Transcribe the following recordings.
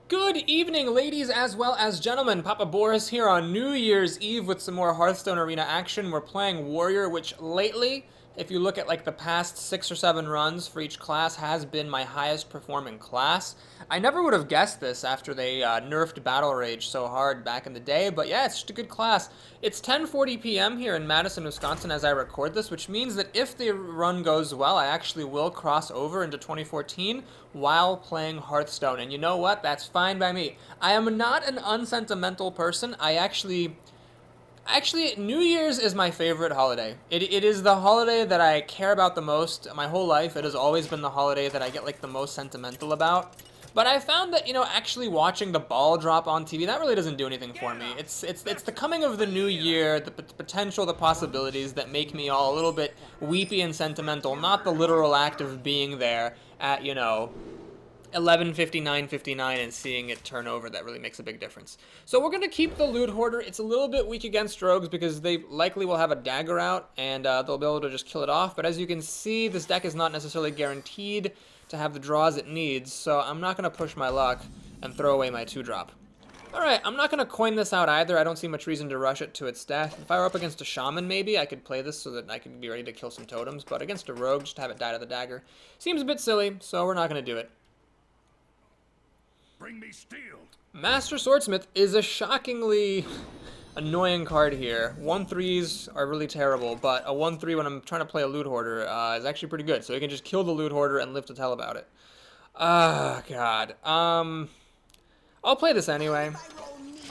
Good evening, ladies as well as gentlemen. Papa Boris here on New Year's Eve with some more Hearthstone Arena action. We're playing Warrior, which lately, if you look at like the past 6 or 7 runs for each class, has been my highest performing class. I never would have guessed this after they nerfed Battle Rage so hard back in the day, but yeah, it's just a good class. It's 10:40 p.m. here in Madison, Wisconsin as I record this, which means that if the run goes well, I actually will cross over into 2014 while playing Hearthstone. And you know what? That's fine by me. I am not an unsentimental person. Actually, New Year's is my favorite holiday. It is the holiday that I care about the most. My whole life, it has always been the holiday that I get like the most sentimental about. But I found that, actually watching the ball drop on TV, that really doesn't do anything for me. It's the coming of the new year, the potential, the possibilities that make me all a little bit weepy and sentimental, not the literal act of being there at, 11:59:59 and seeing it turn over. That really makes a big difference. So we're going to keep the Loot Hoarder. It's a little bit weak against rogues because they likely will have a dagger out and they'll be able to just kill it off. But as you can see, this deck is not necessarily guaranteed to have the draws it needs, so I'm not going to push my luck and throw away my 2-drop. Alright, I'm not going to coin this out either. I don't see much reason to rush it to its death. If I were up against a Shaman, maybe, I could play this so that I could be ready to kill some totems, but against a rogue, just have it die to the dagger seems a bit silly, so we're not going to do it. Bring me steel. Master Swordsmith is a shockingly annoying card here. 1/3s are really terrible, but a 1/3 when I'm trying to play a Loot Hoarder is actually pretty good. So you can just kill the Loot Hoarder and live to tell about it. Ah, God. I'll play this anyway.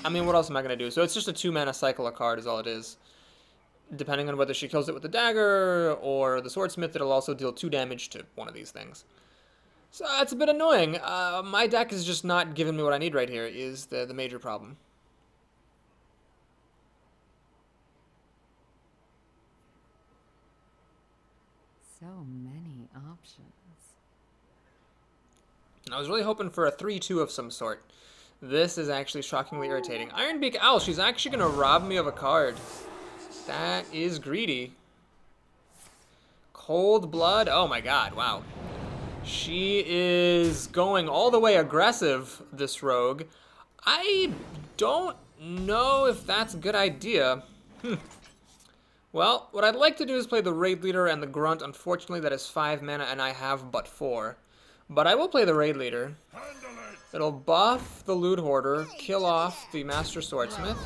I mean, what else am I going to do? So it's just a 2-mana cycle a card is all it is. Depending on whether she kills it with the dagger or the Swordsmith, it'll also deal 2 damage to one of these things. So it's a bit annoying. My deck is just not giving me what I need right here is the major problem. So many options. I was really hoping for a 3-2 of some sort. This is actually shockingly irritating. Ironbeak Owl, she's actually going to rob me of a card. That is greedy. Cold Blood, oh my god, wow. She is going all the way aggressive, this rogue. I don't know if that's a good idea. Well, what I'd like to do is play the Raid Leader and the Grunt. Unfortunately, that is 5 mana and I have but 4. But I will play the Raid Leader. It'll buff the Loot Hoarder, kill off the Master Swordsmith.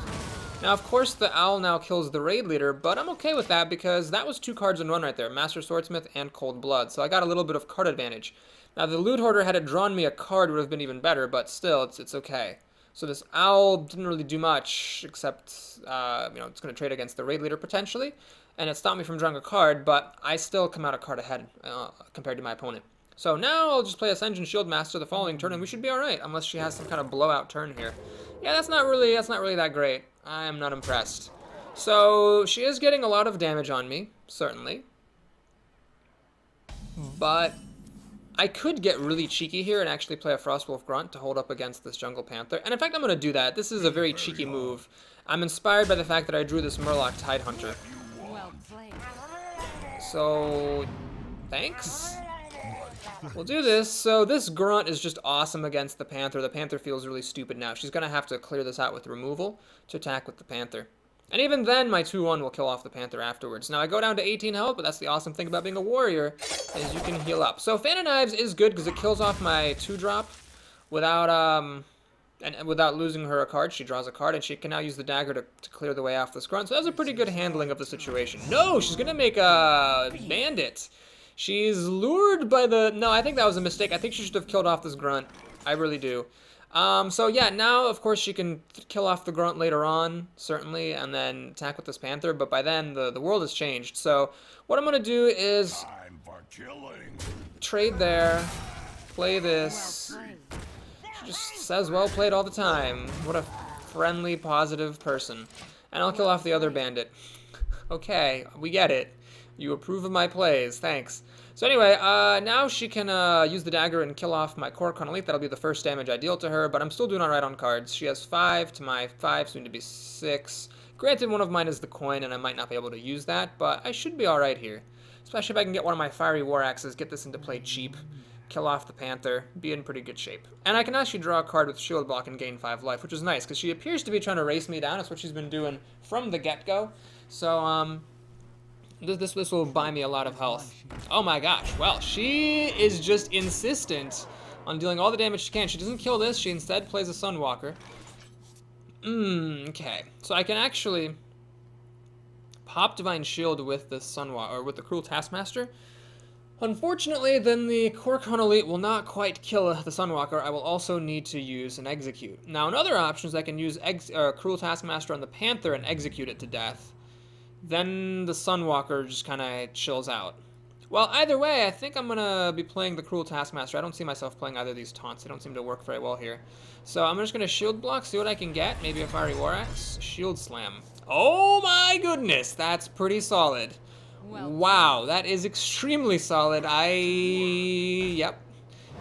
Now, of course, the Owl now kills the Raid Leader, but I'm okay with that because that was 2 cards in one right there, Master Swordsmith and Cold Blood, so I got a little bit of card advantage. Now, the Loot Hoarder, had it drawn me a card, would have been even better, but still, it's okay. So this Owl didn't really do much, except, it's going to trade against the Raid Leader potentially, and it stopped me from drawing a card, but I still come out a card ahead compared to my opponent. So now I'll just play Ascension Shield Master the following turn, and we should be alright, unless she has some kind of blowout turn here. Yeah, that's not really that great. I am not impressed. So she is getting a lot of damage on me, certainly. But I could get really cheeky here and actually play a Frostwolf Grunt to hold up against this Jungle Panther. And in fact, I'm going to do that. This is a very cheeky move. I'm inspired by the fact that I drew this Murloc Tidehunter. Well played. So, thanks. We'll do this. So this Grunt is just awesome against the Panther. The Panther feels really stupid now. She's going to have to clear this out with removal to attack with the Panther. And even then, my 2-1 will kill off the Panther afterwards. Now, I go down to 18 health, but that's the awesome thing about being a warrior, is you can heal up. So Fan of Knives is good because it kills off my 2-drop without without losing her a card. She draws a card, and she can now use the dagger to clear the way off this Grunt. So that's a pretty good handling of the situation. No, she's going to make a Bandit. She's lured by the... No, I think that was a mistake. I think she should have killed off this Grunt. I really do. So yeah, now, of course, she can kill off the Grunt later on, certainly, and then attack with this Panther. But by then, the world has changed. So what I'm going to do is trade there, play this. She just says well played all the time. What a friendly, positive person. And I'll kill off the other bandit. Okay, we get it. You approve of my plays, thanks. So anyway, now she can use the dagger and kill off my core Chronologically. That'll be the first damage I deal to her, but I'm still doing alright on cards. She has 5 to my 5, soon to be 6. Granted, one of mine is the coin, and I might not be able to use that, but I should be alright here. Especially if I can get one of my Fiery War Axes, get this into play cheap. kill off the Panther, be in pretty good shape. And I can actually draw a card with Shield Block and gain 5 life, which is nice, because she appears to be trying to race me down. That's what she's been doing from the get-go. So, this will buy me a lot of health. Oh my gosh, well, she is just insistent on dealing all the damage she can. She doesn't kill this, she instead plays a Sunwalker. Okay, so I can actually pop Divine Shield with the Sunwalker, or with the Cruel Taskmaster. Unfortunately, then the Kor'kon Elite will not quite kill the Sunwalker. I will also need to use an Execute. Now, another option is I can use Cruel Taskmaster on the Panther and execute it to death. Then the Sunwalker just kind of chills out. Well, either way, I think I'm going to be playing the Cruel Taskmaster. I don't see myself playing either of these taunts. They don't seem to work very well here. So I'm just going to Shield Block, see what I can get. Maybe a Fiery War Axe. Shield Slam. Oh my goodness, that's pretty solid. Well, wow, that is extremely solid. Yep.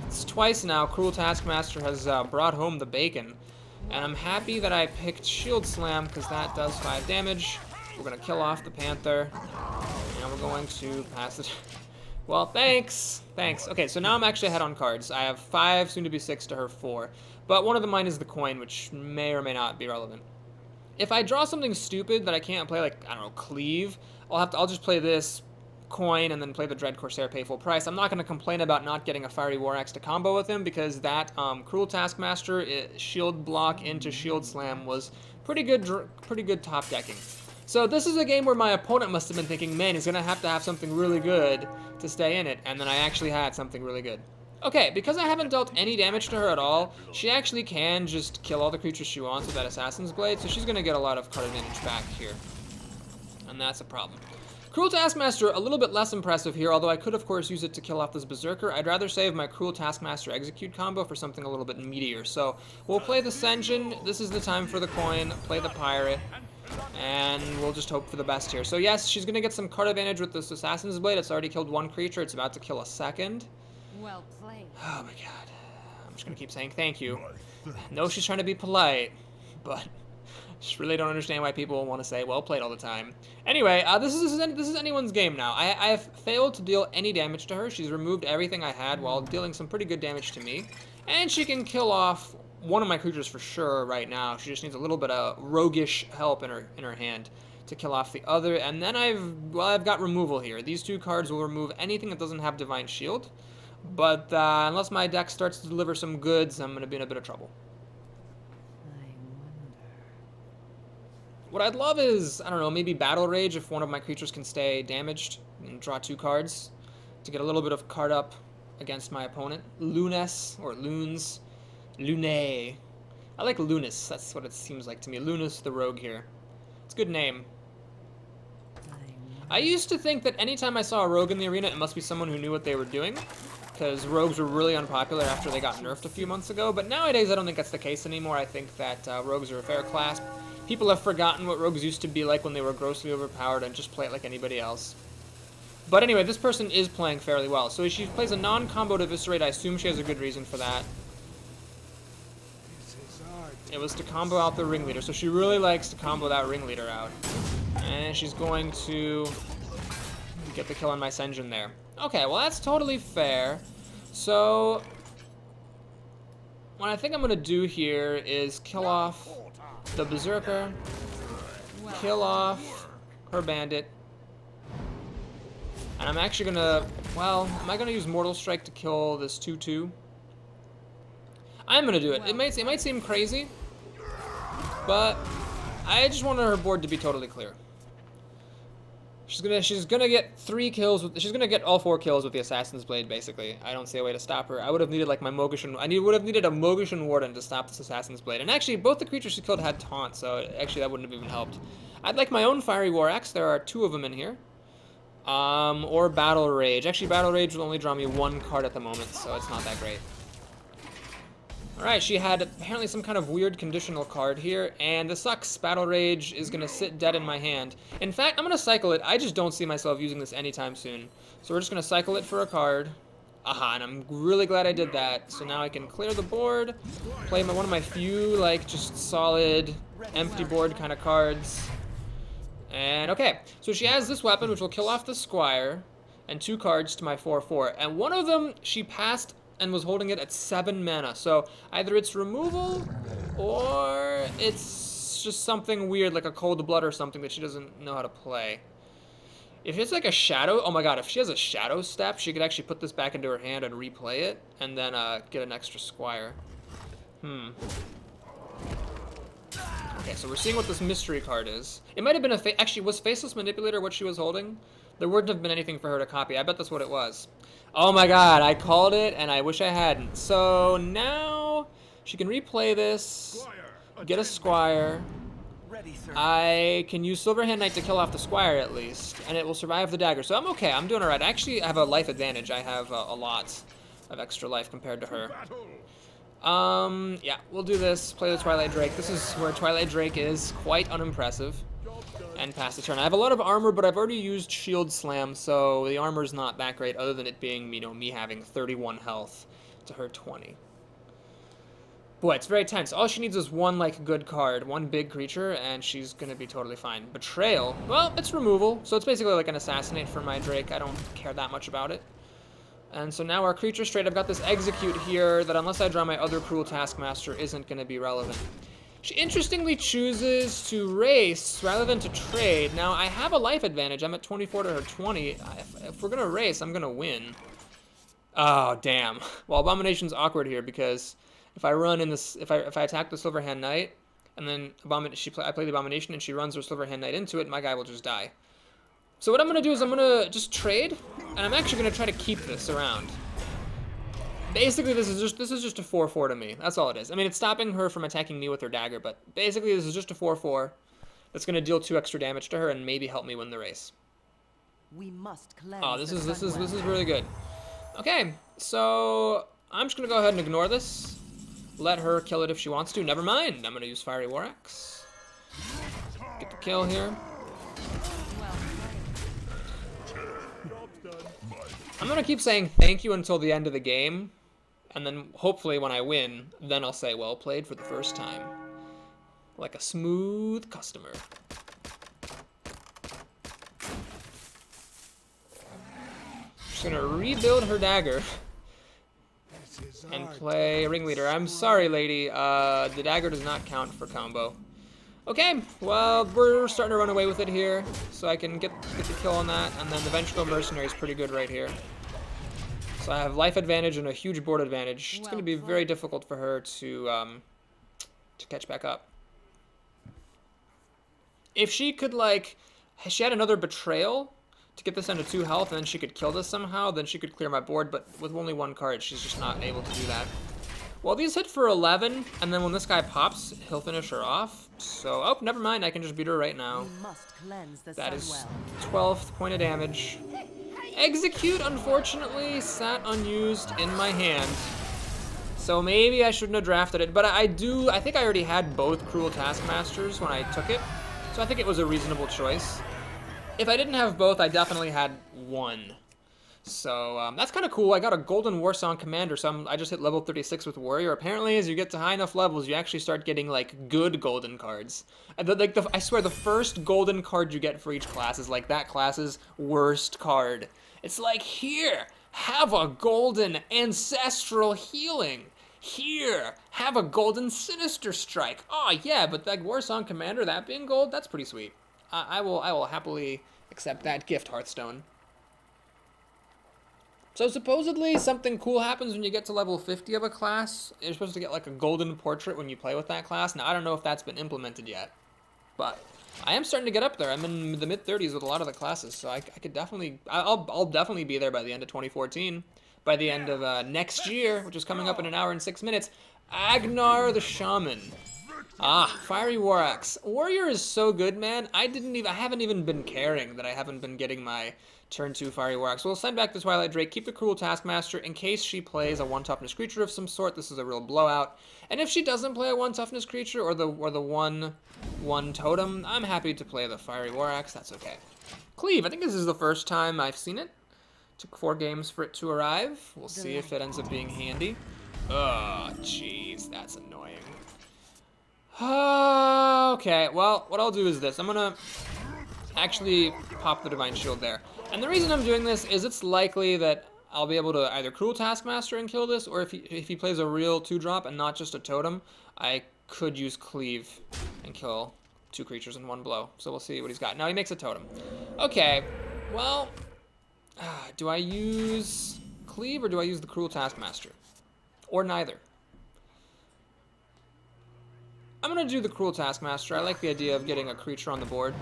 It's twice now. Cruel Taskmaster has brought home the bacon. And I'm happy that I picked Shield Slam, because that does 5 damage. We're going to kill off the Panther. And we're going to pass it. Well, thanks. Thanks. Okay, so now I'm actually ahead on cards. I have 5, soon to be 6 to her 4. But one of the mine is the coin, which may or may not be relevant. If I draw something stupid that I can't play, like, I don't know, Cleave, I'll just play this coin and then play the Dread Corsair, pay full price. I'm not going to complain about not getting a Fiery War Axe to combo with him, because that Cruel Taskmaster Shield Block into Shield Slam was pretty good top decking. So this is a game where my opponent must have been thinking, man, he's going to have something really good to stay in it, and then I actually had something really good. Okay, because I haven't dealt any damage to her at all, she actually can just kill all the creatures she wants with that Assassin's Blade, so she's going to get a lot of card advantage back here. And that's a problem. Cruel Taskmaster, a little bit less impressive here, although I could, of course, use it to kill off this Berserker. I'd rather save my Cruel Taskmaster Execute combo for something a little bit meatier. So we'll play the Senjin. This is the time for the coin. Play the Pirate. And we'll just hope for the best here. So yes, she's going to get some card advantage with this Assassin's Blade. It's already killed 1 creature. It's about to kill a second. Well played. Oh my god. I'm just going to keep saying thank you. No, she's trying to be polite, but I just really don't understand why people want to say well played all the time. Anyway, this is anyone's game now. I have failed to deal any damage to her. She's removed everything I had while dealing some pretty good damage to me. And she can kill off one of my creatures for sure right now. She just needs a little bit of roguish help in her hand to kill off the other. And then I've got removal here. These 2 cards will remove anything that doesn't have Divine Shield. But unless my deck starts to deliver some goods, I'm going to be in a bit of trouble. I wonder. What I'd love is, I don't know, maybe Battle Rage if one of my creatures can stay damaged and draw 2 cards to get a little bit of card up against my opponent. Lunes, or Loons. Lune. I like Lunas, that's what it seems like to me. Lunas the rogue here. It's a good name. I used to think that anytime I saw a rogue in the arena, it must be someone who knew what they were doing, because rogues were really unpopular after they got nerfed a few months ago, but nowadays I don't think that's the case anymore. I think that rogues are a fair class. People have forgotten what rogues used to be like when they were grossly overpowered and just play it like anybody else. But anyway, this person is playing fairly well. So if she plays a non-comboed Eviscerate, I assume she has a good reason for that. It was to combo out the Ringleader, so she really likes to combo that Ringleader out. And she's going to get the kill on my Senjin there. Okay, well that's totally fair. So what I think I'm going to do here is kill off the Berserker, kill off her Bandit, and I'm actually going to, well, am I going to use Mortal Strike to kill this 2/2? I'm going to do it. It might seem crazy, but I just wanted her board to be totally clear. She's gonna get 3 kills with, she's gonna get all 4 kills with the Assassin's Blade, basically. I don't see a way to stop her. I would have needed like my Mogushan, would have needed a Mogushan Warden to stop this Assassin's Blade. And actually both the creatures she killed had taunt, so actually that wouldn't have even helped. I'd like my own Fiery War Axe. There are 2 of them in here. Or Battle Rage. Actually Battle Rage will only draw me 1 card at the moment, so it's not that great. Alright, she had apparently some kind of weird conditional card here, and this sucks. Battle Rage is going to sit dead in my hand. In fact, I'm going to cycle it. I just don't see myself using this anytime soon. So we're just going to cycle it for a card. Aha, and I'm really glad I did that. So now I can clear the board, play one of my few, like, just solid, empty board kind of cards. And okay, so she has this weapon, which will kill off the Squire, and 2 cards to my 4/4. And one of them, she passed and was holding it at 7 mana. So either it's removal or it's just something weird like a Cold Blood or something that she doesn't know how to play. If it's like a shadow, oh my god, if she has a shadow step, she could actually put this back into her hand and replay it, and then get an extra squire. Okay, so we're seeing what this mystery card is. It might have been actually, was Faceless Manipulator what she was holding? There wouldn't have been anything for her to copy. I bet that's what it was. Oh my god, I called it, and I wish I hadn't. So now she can replay this, get a squire. I can use Silverhand Knight to kill off the squire at least, and it will survive the dagger. So I'm okay. I'm doing all right. I actually have a life advantage. I have a lot of extra life compared to her. Yeah, we'll do this. Play the Twilight Drake. This is where Twilight Drake is quite unimpressive. And pass the turn. I have a lot of armor, but I've already used Shield Slam, so the armor's not that great, other than it being, you know, me having 31 health to her 20. Boy, it's very tense. All she needs is one, like, good card, one big creature, and she's gonna be totally fine. Betrayal, well, it's removal, so it's basically like an assassinate for my Drake. I don't care that much about it. And so now our creature straight, I've got this execute here that unless I draw my other Cruel Taskmaster isn't gonna be relevant. She interestingly chooses to race rather than to trade. Now, I have a life advantage. I'm at 24 to her 20. If we're gonna race, I'm gonna win. Oh, damn. Well, Abomination's awkward here because if I run in this, if I attack the Silverhand Knight, and then I play the Abomination and she runs her Silverhand Knight into it, my guy will just die. So what I'm gonna do is I'm gonna just trade, and I'm actually gonna try to keep this around. Basically, this is just a 4/4 to me. That's all it is. I mean, it's stopping her from attacking me with her dagger, but basically this is just a 4/4 that's gonna deal 2 extra damage to her and maybe help me win the race. We must cleanse. Oh, this is really good. Okay, so I'm just gonna go ahead and ignore this. Let her kill it if she wants to. Never mind. I'm gonna use Fiery War Axe. Get the kill here. I'm gonna keep saying thank you until the end of the game, and then hopefully when I win, then I'll say well played for the first time. Like a smooth customer. Just gonna rebuild her dagger and play Ringleader. I'm sorry, lady, the dagger does not count for combo. Okay, well, we're starting to run away with it here, so I can get the kill on that, and then the Vengeful Mercenary is pretty good right here. So I have life advantage and a huge board advantage. It's going to be very difficult for her to catch back up. If she could, like, she had another Betrayal to get this down to 2 health, and then she could kill this somehow, then she could clear my board, but with only 1 card, she's just not able to do that. Well, these hit for 11, and then when this guy pops, he'll finish her off. So, oh, never mind, I can just beat her right now. That is 12th point of damage. Execute, unfortunately, sat unused in my hand. So maybe I shouldn't have drafted it, but I think I already had both Cruel Taskmasters when I took it, so I think it was a reasonable choice. If I didn't have both, I definitely had one. So that's kind of cool. I got a Golden Warsong Commander, so I just hit level 36 with Warrior. Apparently, as you get to high enough levels, you actually start getting, like, good golden cards. I swear, the first golden card you get for each class is, like, that class's worst card. It's like, here, have a golden Ancestral Healing. Here, have a golden Sinister Strike. Oh, yeah, but that Warsong Commander, that being gold, that's pretty sweet. I will happily accept that gift, Hearthstone. So supposedly something cool happens when you get to level 50 of a class. You're supposed to get like a golden portrait when you play with that class. Now, I don't know if that's been implemented yet, but I am starting to get up there. I'm in the mid-30s with a lot of the classes, so I could definitely, I'll definitely be there by the end of 2014. By the end of next year, which is coming up in an hour and 6 minutes, Agnar the Shaman. Ah, Fiery War Axe. Warrior is so good, man. I haven't even been caring that I haven't been getting my turn 2 Fiery War Axe. So we'll send back the Twilight Drake, keep the Cruel Taskmaster in case she plays a 1-toughness creature of some sort. This is a real blowout. And if she doesn't play a 1-toughness creature or the 1 totem, I'm happy to play the Fiery War Axe. That's okay. Cleave. I think this is the first time I've seen it. Took 4 games for it to arrive. We'll see if it ends up being handy. Oh, jeez, that's annoying. Okay, well, what I'll do is this. I'm gonna actually pop the Divine Shield there. And the reason I'm doing this is it's likely that I'll be able to either Cruel Taskmaster and kill this, or if he plays a real 2-drop and not just a totem, I could use Cleave and kill 2 creatures in 1 blow. So we'll see what he's got. Now he makes a totem. Okay, well, do I use Cleave or do I use the Cruel Taskmaster? Or neither. I'm going to do the Cruel Taskmaster. I like the idea of getting a creature on the board.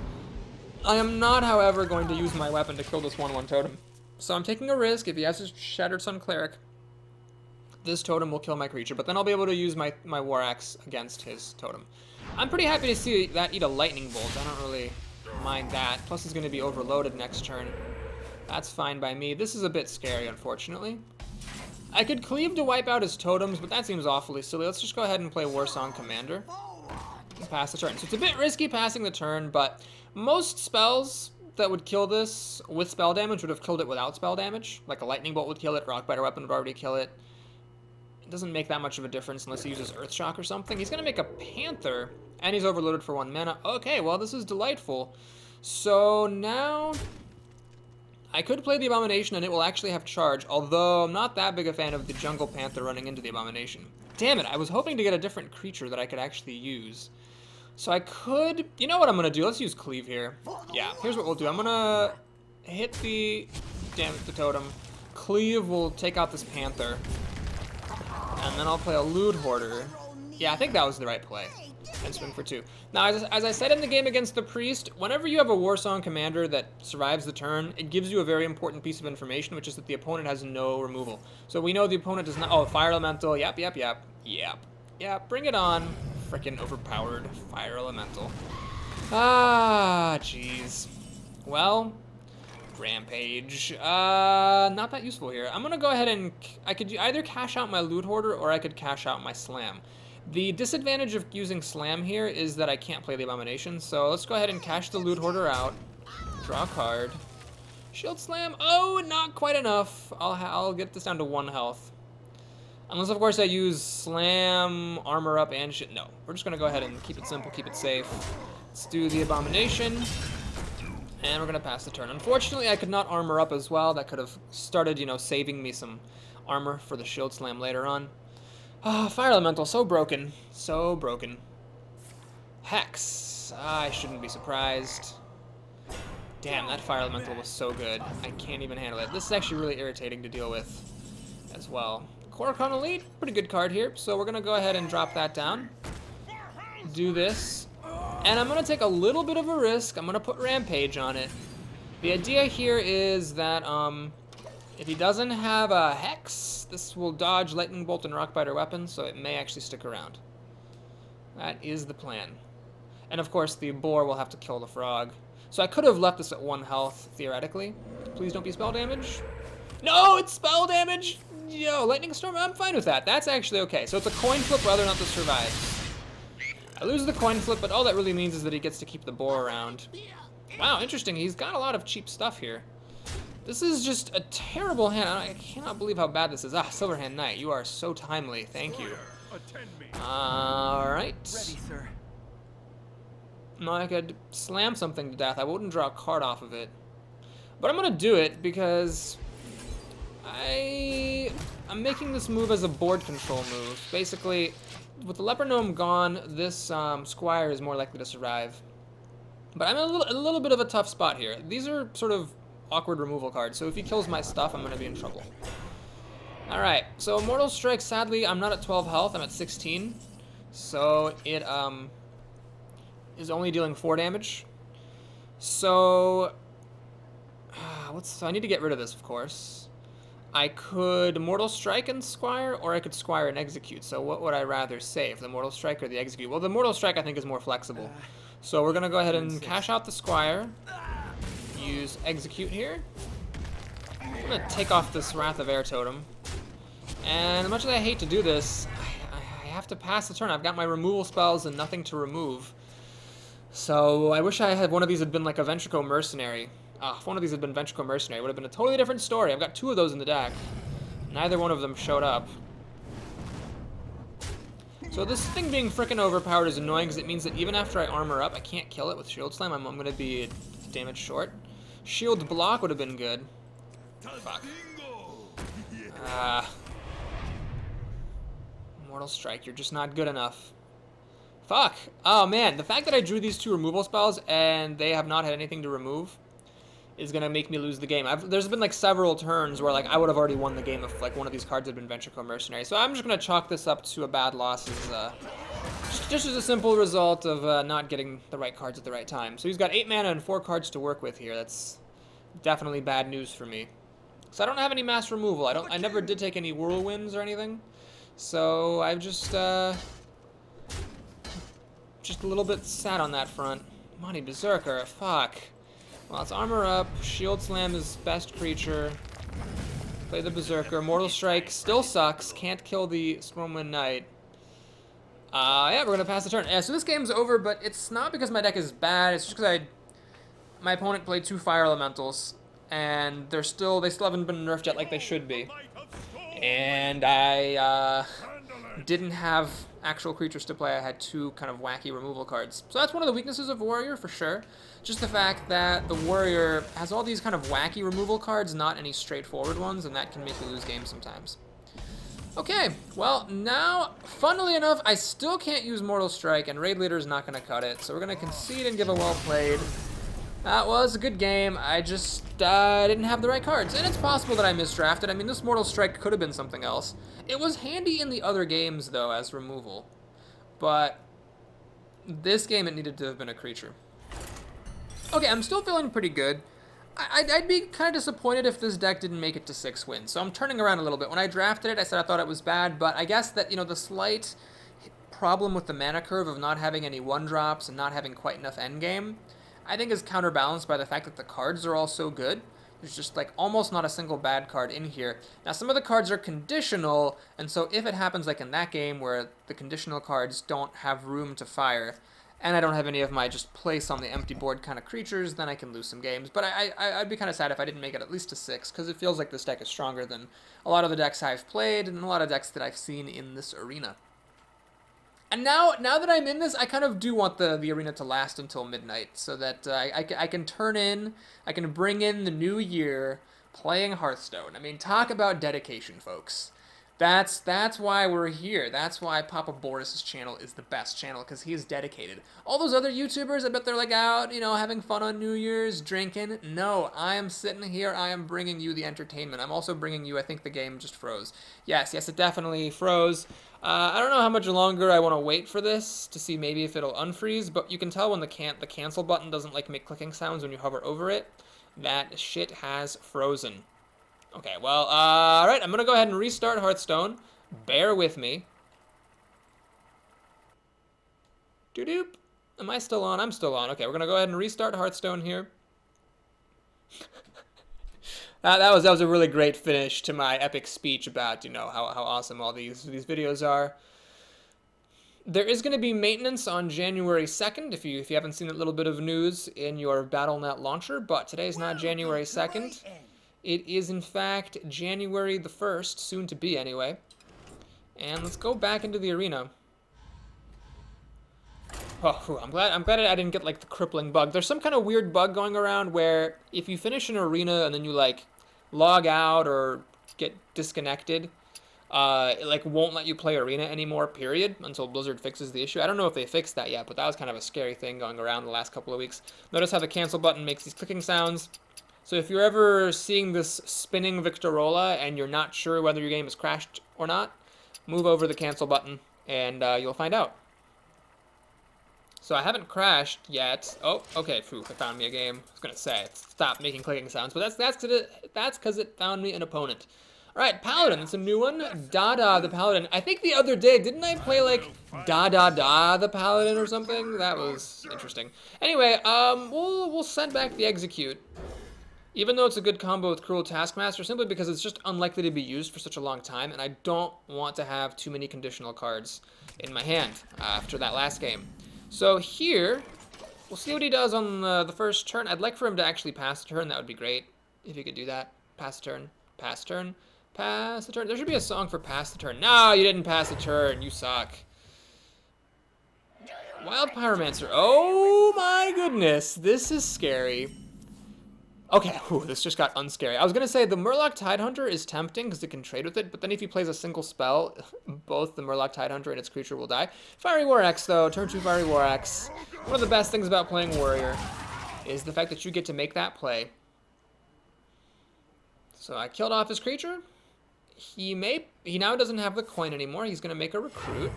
I am not, however, going to use my weapon to kill this 1/1 totem. So I'm taking a risk. If he has his Shattered Sun Cleric, this totem will kill my creature, but then I'll be able to use my War Axe against his totem. I'm pretty happy to see that eat a Lightning Bolt. I don't really mind that. Plus he's going to be overloaded next turn. That's fine by me. This is a bit scary, unfortunately. I could Cleave to wipe out his totems, but that seems awfully silly. Let's just go ahead and play Warsong Commander. And pass the turn. So it's a bit risky passing the turn, but most spells that would kill this with spell damage would have killed it without spell damage. Like a Lightning Bolt would kill it, Rockbiter Weapon would already kill it. It doesn't make that much of a difference unless he uses Earthshock or something. He's going to make a Panther, and he's overloaded for 1 mana. Okay, well, this is delightful. So now I could play the Abomination, and it will actually have charge, although I'm not that big a fan of the Jungle Panther running into the Abomination. Damn it, I was hoping to get a different creature that I could actually use. So I could, you know what I'm going to do? Let's use Cleave here. Yeah, here's what we'll do. I'm going to hit the totem. Cleave will take out this Panther. And then I'll play a Lewd Hoarder. Yeah, I think that was the right play. And swing for 2. Now, as I said in the game against the Priest, whenever you have a Warsong Commander that survives the turn, it gives you a very important piece of information, which is that the opponent has no removal. So we know the opponent does not... Oh, Fire Elemental. Yep. Yeah, bring it on. Frickin' overpowered Fire Elemental. Ah, jeez. Well, Rampage. Not that useful here. I'm gonna go ahead and... I could either cash out my Lewd Hoarder or I could cash out my Slam. The disadvantage of using Slam here is that I can't play the Abomination, so let's go ahead and cash the Lewd Hoarder out. Draw a card. Shield Slam. Oh, not quite enough. I'll get this down to 1 health. Unless, of course, I use Slam, Armor Up, and shit. No, we're just going to go ahead and keep it simple, keep it safe. Let's do the Abomination, and we're going to pass the turn. Unfortunately, I could not Armor Up as well. That could have started, you know, saving me some armor for the Shield Slam later on. Ah, Fire Elemental, so broken. So broken. Hex. I shouldn't be surprised. Damn, that Fire Elemental was so good. I can't even handle it. This is actually really irritating to deal with as well. Korokon Elite, pretty good card here. So we're going to go ahead and drop that down. Do this. And I'm going to take a little bit of a risk. I'm going to put Rampage on it. The idea here is that if he doesn't have a Hex, this will dodge Lightning Bolt and Rockbiter Weapon, so it may actually stick around. That is the plan. And of course, the Boar will have to kill the Frog. So I could have left this at 1 health, theoretically. Please don't be spell damage. No, it's spell damage! Yo, Lightning Storm, I'm fine with that. That's actually okay. So it's a coin flip whether or not this survives. I lose the coin flip, but all that really means is that he gets to keep the Boar around. Wow, interesting. He's got a lot of cheap stuff here. This is just a terrible hand. I cannot believe how bad this is. Ah, Silverhand Knight, you are so timely. Thank you. Alright. Ready, sir. No, I could slam something to death. I wouldn't draw a card off of it. But I'm going to do it because I'm making this move as a board control move. Basically, with the Leper Gnome gone, this Squire is more likely to survive. But I'm in a little bit of a tough spot here. These are sort of awkward removal cards, so if he kills my stuff, I'm going to be in trouble. Alright, so Mortal Strike, sadly, I'm not at 12 health, I'm at 16. So it is only dealing 4 damage. So, so I need to get rid of this, of course. I could Mortal Strike and Squire, or I could Squire and Execute. So what would I rather save, the Mortal Strike or the Execute? Well, the Mortal Strike I think is more flexible. So we're going to go ahead and cash out the Squire. Use Execute here. I'm going to take off this Wrath of Air totem. And as much as I hate to do this, I have to pass the turn. I've got my removal spells and nothing to remove. So I wish I had one of these had been like a Ventrico Mercenary. If one of these had been Ventrico Mercenary, it would have been a totally different story. I've got 2 of those in the deck. Neither one of them showed up. So this thing being frickin' overpowered is annoying because it means that even after I armor up, I can't kill it with Shield Slam. I'm going to be damage short. Shield Block would have been good. Fuck. Ah. Mortal Strike, you're just not good enough. Fuck. Oh, man. The fact that I drew these 2 removal spells and they have not had anything to remove is going to make me lose the game. There's been, like, several turns where, like, I would have already won the game if, like, one of these cards had been Ventricle Mercenary. So I'm just going to chalk this up to a bad loss just as a simple result of not getting the right cards at the right time. So he's got 8 mana and 4 cards to work with here. That's definitely bad news for me. So I don't have any mass removal. I never did take any whirlwinds or anything. So I've just a little bit sad on that front. Monty Berserker, fuck. Well, let's armor up. Shield Slam is best creature. Play the Berserker. Mortal Strike still sucks. Can't kill the Stormwind Knight. Yeah, we're gonna pass the turn. Yeah, so this game's over, but it's not because my deck is bad. It's just because my opponent played 2 Fire Elementals, and they still haven't been nerfed yet like they should be. And I didn't have actual creatures to play. I had 2 kind of wacky removal cards. So that's one of the weaknesses of Warrior, for sure. Just the fact that the Warrior has all these kind of wacky removal cards, not any straightforward ones, and that can make you lose games sometimes. Okay, well, now, funnily enough, I still can't use Mortal Strike, and Raid Leader is not going to cut it, so we're going to concede and give a well played. That was a good game. I just didn't have the right cards, and it's possible that I misdrafted. I mean, this Mortal Strike could have been something else. It was handy in the other games, though, as removal, but this game it needed to have been a creature. Okay, I'm still feeling pretty good. I'd be kind of disappointed if this deck didn't make it to 6 wins, so I'm turning around a little bit. When I drafted it, I said I thought it was bad, but I guess that, you know, the slight problem with the mana curve of not having any 1-drops and not having quite enough endgame, I think is counterbalanced by the fact that the cards are all so good. There's just, like, almost not a single bad card in here. Now, some of the cards are conditional, and so if it happens like in that game where the conditional cards don't have room to fire, and I don't have any of my just place on the empty board kind of creatures, then I can lose some games. But I'd be kind of sad if I didn't make it at least to 6, because it feels like this deck is stronger than a lot of the decks I've played and a lot of decks that I've seen in this arena. And now that I'm in this, I kind of do want the arena to last until midnight, so that I can bring in the new year playing Hearthstone. I mean, talk about dedication, folks. That's why we're here. That's why Papa Boris's channel is the best channel, because he is dedicated. All those other YouTubers, I bet they're like out, you know, having fun on New Year's, drinking. No, I am sitting here. I am bringing you the entertainment. I'm also bringing you, I think the game just froze. Yes, it definitely froze. I don't know how much longer I want to wait for this to see maybe if it'll unfreeze, but you can tell when the cancel button doesn't like make clicking sounds when you hover over it. That shit has frozen. Okay, well, alright, I'm going to go ahead and restart Hearthstone. Bear with me. Doop. Am I still on? I'm still on. Okay, we're going to go ahead and restart Hearthstone here. That was a really great finish to my epic speech about, you know, how awesome all these videos are. There is going to be maintenance on January 2nd, if you haven't seen that little bit of news in your Battle.net launcher, but today's not January 2nd. It is, in fact, January the 1st, soon to be anyway. And let's go back into the arena. Oh, I'm glad I didn't get, like, the crippling bug. There's some kind of weird bug going around where if you finish an arena and then you, like, log out or get disconnected, it, like, won't let you play arena anymore, period, until Blizzard fixes the issue. I don't know if they fixed that yet, but that was kind of a scary thing going around the last couple of weeks. Notice how the cancel button makes these clicking sounds. So if you're ever seeing this spinning Victorola and you're not sure whether your game has crashed or not, move over the cancel button and you'll find out. So I haven't crashed yet. Oh, okay, phew, it found me a game. I was gonna say, stop making clicking sounds, but that's because it found me an opponent. All right, Paladin, it's a new one. Dada the Paladin. I think the other day, didn't I play like Da the Paladin or something? That was interesting. Anyway, we'll send back the Execute. Even though it's a good combo with Cruel Taskmaster, simply because it's just unlikely to be used for such a long time, and I don't want to have too many conditional cards in my hand after that last game. So here, we'll see what he does on the first turn. I'd like for him to actually pass the turn. That would be great if he could do that. Pass the turn, pass the turn, pass the turn. There should be a song for pass the turn. No, you didn't pass the turn. You suck. Wild Pyromancer. Oh my goodness, this is scary. Okay, whew, this just got unscary. I was going to say the Murloc Tidehunter is tempting because it can trade with it, but then if he plays a single spell, both the Murloc Tidehunter and its creature will die. Fiery War Axe, though. Turn 2 Fiery War Axe. One of the best things about playing Warrior is the fact that you get to make that play. So I killed off his creature. He now doesn't have the coin anymore. He's going to make a recruit.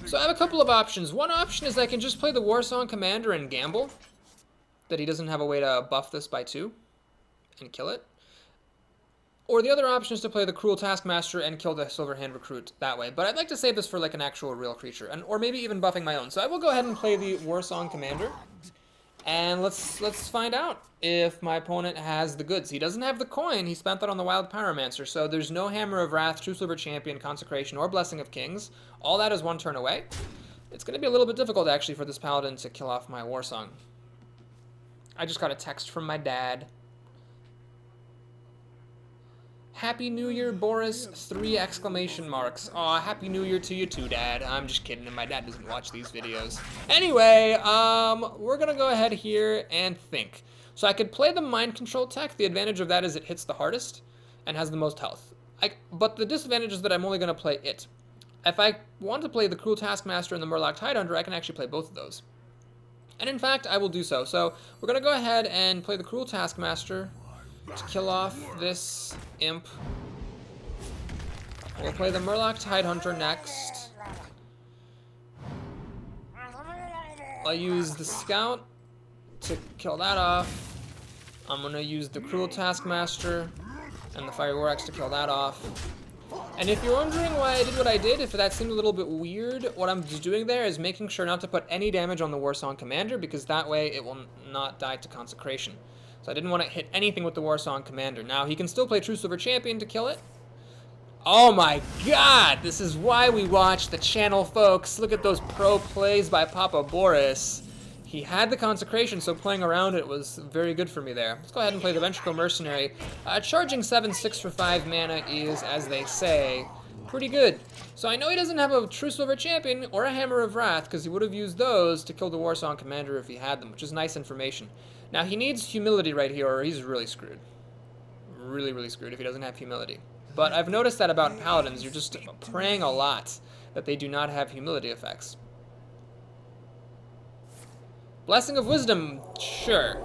So I have a couple of options. One option is I can just play the Warsong Commander and gamble that he doesn't have a way to buff this by 2 and kill it. Or the other option is to play the Cruel Taskmaster and kill the Silverhand Recruit that way. But I'd like to save this for like an actual real creature, or maybe even buffing my own. So I will go ahead and play the Warsong Commander, and let's find out if my opponent has the goods. He doesn't have the coin. He spent that on the Wild Pyromancer, so there's no Hammer of Wrath, True Silver Champion, Consecration, or Blessing of Kings. All that is 1 turn away. It's going to be a little bit difficult, actually, for this Paladin to kill off my Warsong. I just got a text from my dad. Happy New Year, Boris, 3 exclamation marks. Aw, Happy New Year to you too, Dad. I'm just kidding, and my dad doesn't watch these videos. Anyway, we're gonna go ahead here and think. So I could play the Mind Control tech. The advantage of that is it hits the hardest and has the most health. But the disadvantage is that I'm only gonna play it. If I want to play the Cruel Taskmaster and the Murloc Tidehunter, I can actually play both of those. And in fact, I will do so. So we're going to go ahead and play the Cruel Taskmaster to kill off this imp. We'll play the Murloc Tidehunter next. I'll use the Scout to kill that off. I'm going to use the Cruel Taskmaster and the Fiery War Axe to kill that off. And if you're wondering why I did what I did, if that seemed a little bit weird, what I'm just doing there is making sure not to put any damage on the Warsong Commander, because that way it will not die to Consecration. So I didn't want to hit anything with the Warsong Commander. Now, he can still play True Silver Champion to kill it. Oh my god! This is why we watch the channel, folks. Look at those pro plays by Papa Boris. He had the Consecration, so playing around it was very good for me there. Let's go ahead and play the Ventricle Mercenary. Charging 7/6 for 5 mana is, as they say, pretty good. So I know he doesn't have a True Silver Champion or a Hammer of Wrath, because he would have used those to kill the Warsong Commander if he had them, which is nice information. Now he needs Humility right here, or he's really screwed. Really, really screwed if he doesn't have Humility. But I've noticed that about Paladins, you're just praying a lot that they do not have Humility effects. Blessing of Wisdom, sure.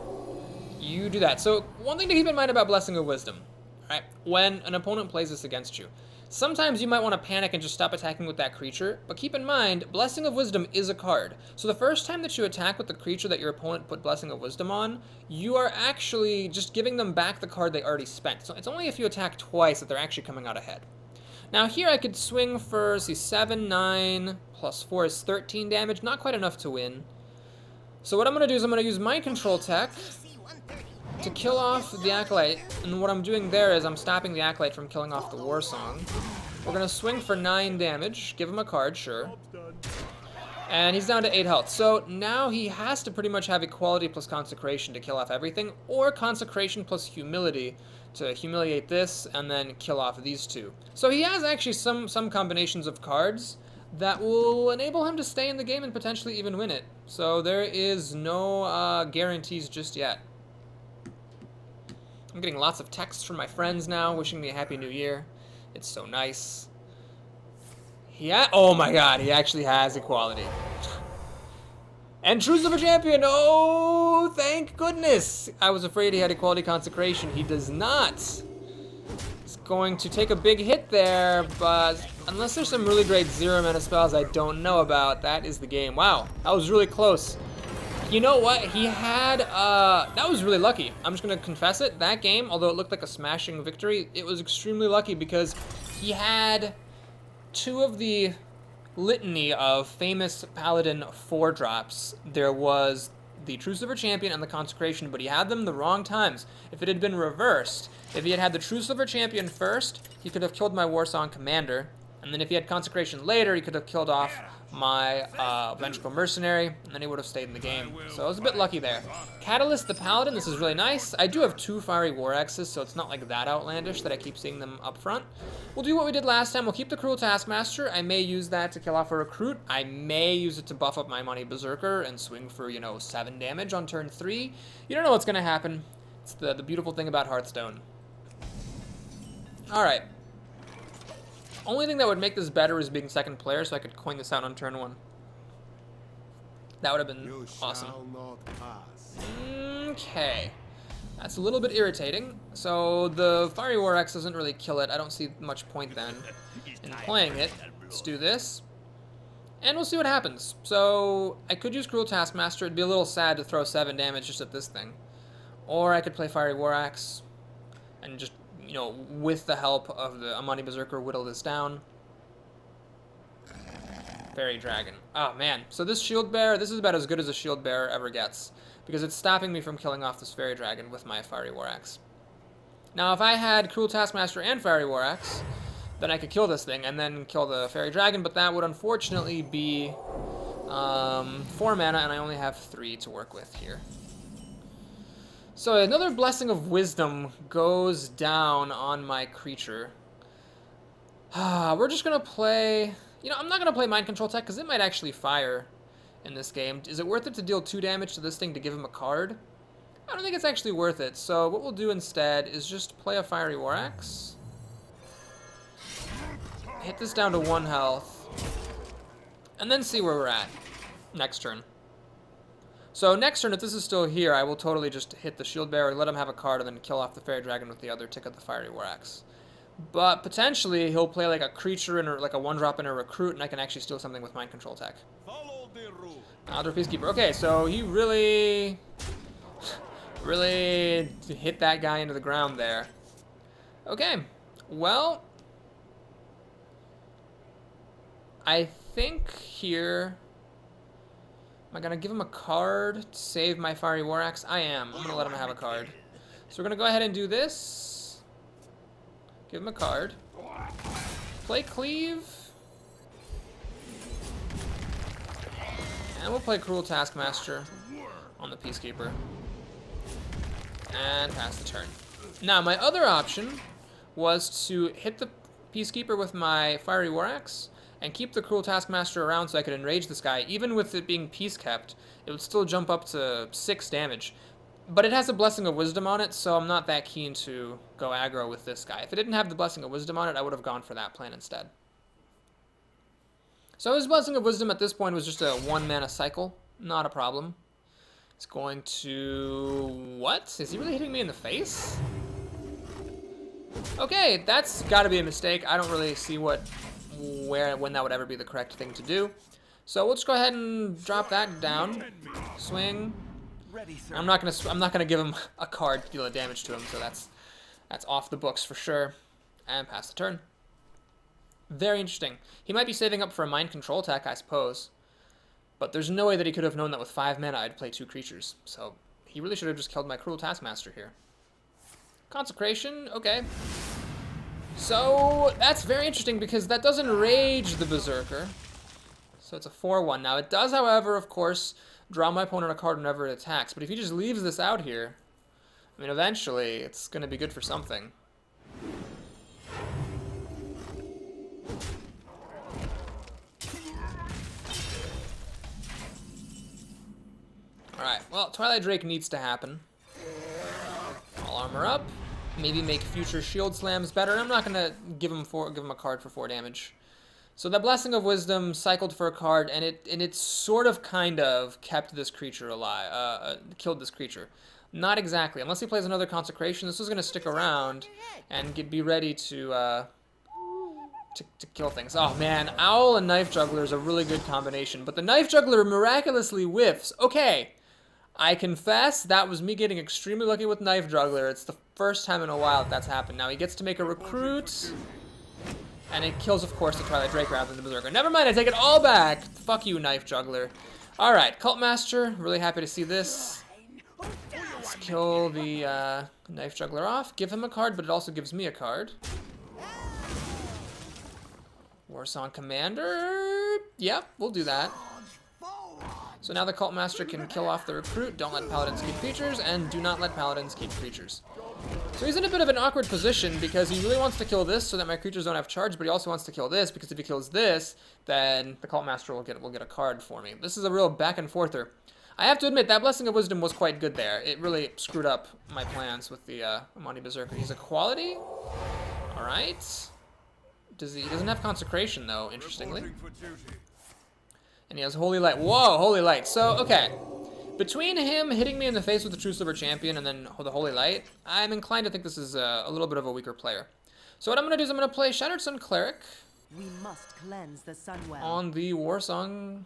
You do that. So one thing to keep in mind about Blessing of Wisdom, right? When an opponent plays this against you, sometimes you might want to panic and just stop attacking with that creature, but keep in mind, Blessing of Wisdom is a card. So the first time that you attack with the creature that your opponent put Blessing of Wisdom on, you are actually just giving them back the card they already spent. So it's only if you attack twice that they're actually coming out ahead. Now here I could swing for, see, 7, 9, plus 4 is 13 damage, not quite enough to win. So what I'm going to do is I'm going to use Mind Control Tech to kill off the Acolyte, and what I'm doing there is I'm stopping the Acolyte from killing off the Warsong. We're going to swing for 9 damage, give him a card, sure. And he's down to 8 health. So now he has to pretty much have Equality plus Consecration to kill off everything, or Consecration plus Humility to humiliate this and then kill off these two. So he has actually some combinations of cards that will enable him to stay in the game and potentially even win it. So there is no guarantees just yet. I'm getting lots of texts from my friends now wishing me a Happy New Year. It's so nice. Oh my god, he actually has Equality. And True Silver Champion, oh, thank goodness. I was afraid he had Equality Consecration. He does not. It's going to take a big hit there, but unless there's some really great 0 mana spells I don't know about, that is the game. Wow, that was really close. You know what? He had, that was really lucky. I'm just going to confess it. That game, although it looked like a smashing victory, it was extremely lucky because he had 2 of the litany of famous Paladin 4-drops. There was the True Silver Champion and the Consecration, but he had them the wrong times. If it had been reversed, if he had had the True Silver Champion first, he could have killed my Warsong Commander, And then if he had Consecration later, he could have killed off my Vengeful Mercenary, and then he would have stayed in the game. So I was a bit lucky there. Catalyst the Paladin, this is really nice. I do have 2 Fiery War Axes, so it's not like that outlandish that I keep seeing them up front. We'll do what we did last time. We'll keep the Cruel Taskmaster. I may use that to kill off a recruit. I may use it to buff up my Money Berserker and swing for, you know, 7 damage on turn 3. You don't know what's going to happen. It's the beautiful thing about Hearthstone. Alright. Only thing that would make this better is being second player, so I could coin this out on turn 1. That would have been awesome. Okay. That's a little bit irritating. So the Fiery War Axe doesn't really kill it. I don't see much point then in playing it. Let's do this. And we'll see what happens. So I could use Cruel Taskmaster. It'd be a little sad to throw 7 damage just at this thing. Or I could play Fiery War Axe and just, you know, with the help of the Money Berserker, whittle this down. Fairy Dragon. Oh, man. So this Shield Bearer, this is about as good as a Shield Bearer ever gets, because it's stopping me from killing off this Fairy Dragon with my Fiery War Axe. Now, if I had Cruel Taskmaster and Fiery War Axe, then I could kill this thing and then kill the Fairy Dragon, but that would unfortunately be 4 mana, and I only have 3 to work with here. So another Blessing of Wisdom goes down on my creature. We're just going to play... You know, I'm not going to play Mind Control Tech because it might actually fire in this game. Is it worth it to deal 2 damage to this thing to give him a card? I don't think it's actually worth it. So what we'll do instead is just play a Fiery War Axe. Hit this down to 1 health. And then see where we're at next turn. So next turn, if this is still here, I will totally just hit the Shield Bearer, let him have a card, and then kill off the Fairy Dragon with the other tick of the Fiery War Axe. But potentially, he'll play like a creature and like a 1-drop in a recruit, and I can actually steal something with Mind Control Tech. Other Peacekeeper. Okay, so he really hit that guy into the ground there. Okay, well, I think here... Am I going to give him a card to save my Fiery War Axe? I am. I'm going to let him have a card. So we're going to go ahead and do this. Give him a card. Play Cleave. And we'll play Cruel Taskmaster on the Peacekeeper. And pass the turn. Now, my other option was to hit the Peacekeeper with my Fiery War Axe and keep the Cruel Taskmaster around so I could enrage this guy. Even with it being peace kept, it would still jump up to 6 damage. But it has a Blessing of Wisdom on it, so I'm not that keen to go aggro with this guy. If it didn't have the Blessing of Wisdom on it, I would have gone for that plan instead. So his Blessing of Wisdom at this point was just a 1-mana cycle. Not a problem. It's going to... What? Is he really hitting me in the face? Okay, that's got to be a mistake. I don't really see when that would ever be the correct thing to do. So we'll just go ahead and drop that down. Swing. I'm not gonna give him a card to deal a damage to him, so that's off the books for sure. And pass the turn. Very interesting. He might be saving up for a Mind Control attack, I suppose. But there's no way that he could have known that with 5 mana I'd play 2 creatures. So he really should have just killed my Cruel Taskmaster here. Consecration, okay. So that's very interesting because that doesn't rage the Berserker. So it's a 4-1. Now it does, however, of course, draw my opponent a card whenever it attacks. But if he just leaves this out here, I mean, eventually it's going to be good for something. Alright, well, Twilight Drake needs to happen. I'll armor up. Maybe make future shield slams better. I'm not gonna give him a card for 4 damage. So the Blessing of Wisdom cycled for a card, and it sort of kind of kept this creature alive, killed this creature. Not exactly, unless he plays another Consecration. This is gonna stick around and be ready to kill things. Oh man, Owl and Knife Juggler is a really good combination, but the Knife Juggler miraculously whiffs. Okay. I confess, that was me getting extremely lucky with Knife Juggler. It's the first time in a while that's happened. Now he gets to make a recruit, and it kills, of course, the Twilight Drake rather than the Berserker. Never mind, I take it all back. Fuck you, Knife Juggler. Alright, Cult Master, really happy to see this. Let's kill the Knife Juggler off. Give him a card, but it also gives me a card. Warsong Commander. Yep, we'll do that. So now the Cult Master can kill off the recruit. Don't let Paladins keep creatures, and do not let Paladins keep creatures. So he's in a bit of an awkward position because he really wants to kill this so that my creatures don't have charge, but he also wants to kill this because if he kills this, then the Cult Master will get a card for me. This is a real back and forther. I have to admit, that Blessing of Wisdom was quite good there. It really screwed up my plans with the Monty Berserker. He's a quality? Alright. He doesn't have Consecration, though, interestingly. And he has Holy Light. Whoa, Holy Light. So, okay. Between him hitting me in the face with the True Silver Champion and then the Holy Light, I'm inclined to think this is a little bit of a weaker player. So what I'm going to do is I'm going to play Shattered Sun Cleric. We must cleanse the Sunwell. On the Warsong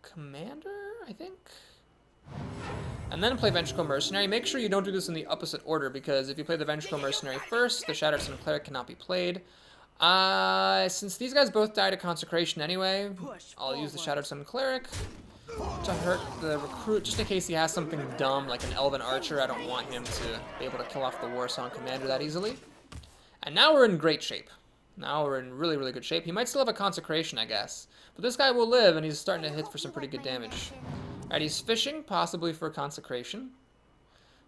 Commander, I think? And then play Vengeful Mercenary. Make sure you don't do this in the opposite order, because if you play the Vengeful Mercenary first, the Shattered Sun Cleric cannot be played. Since these guys both died of Consecration anyway, I'll use the Shattered Sun Cleric to hurt the recruit, just in case he has something dumb, like an Elven Archer. I don't want him to be able to kill off the Warsong Commander that easily. And now we're in great shape. Now we're in really, really good shape. He might still have a Consecration, I guess. But this guy will live, and he's starting to hit for some pretty good damage. Alright, he's fishing, possibly for Consecration.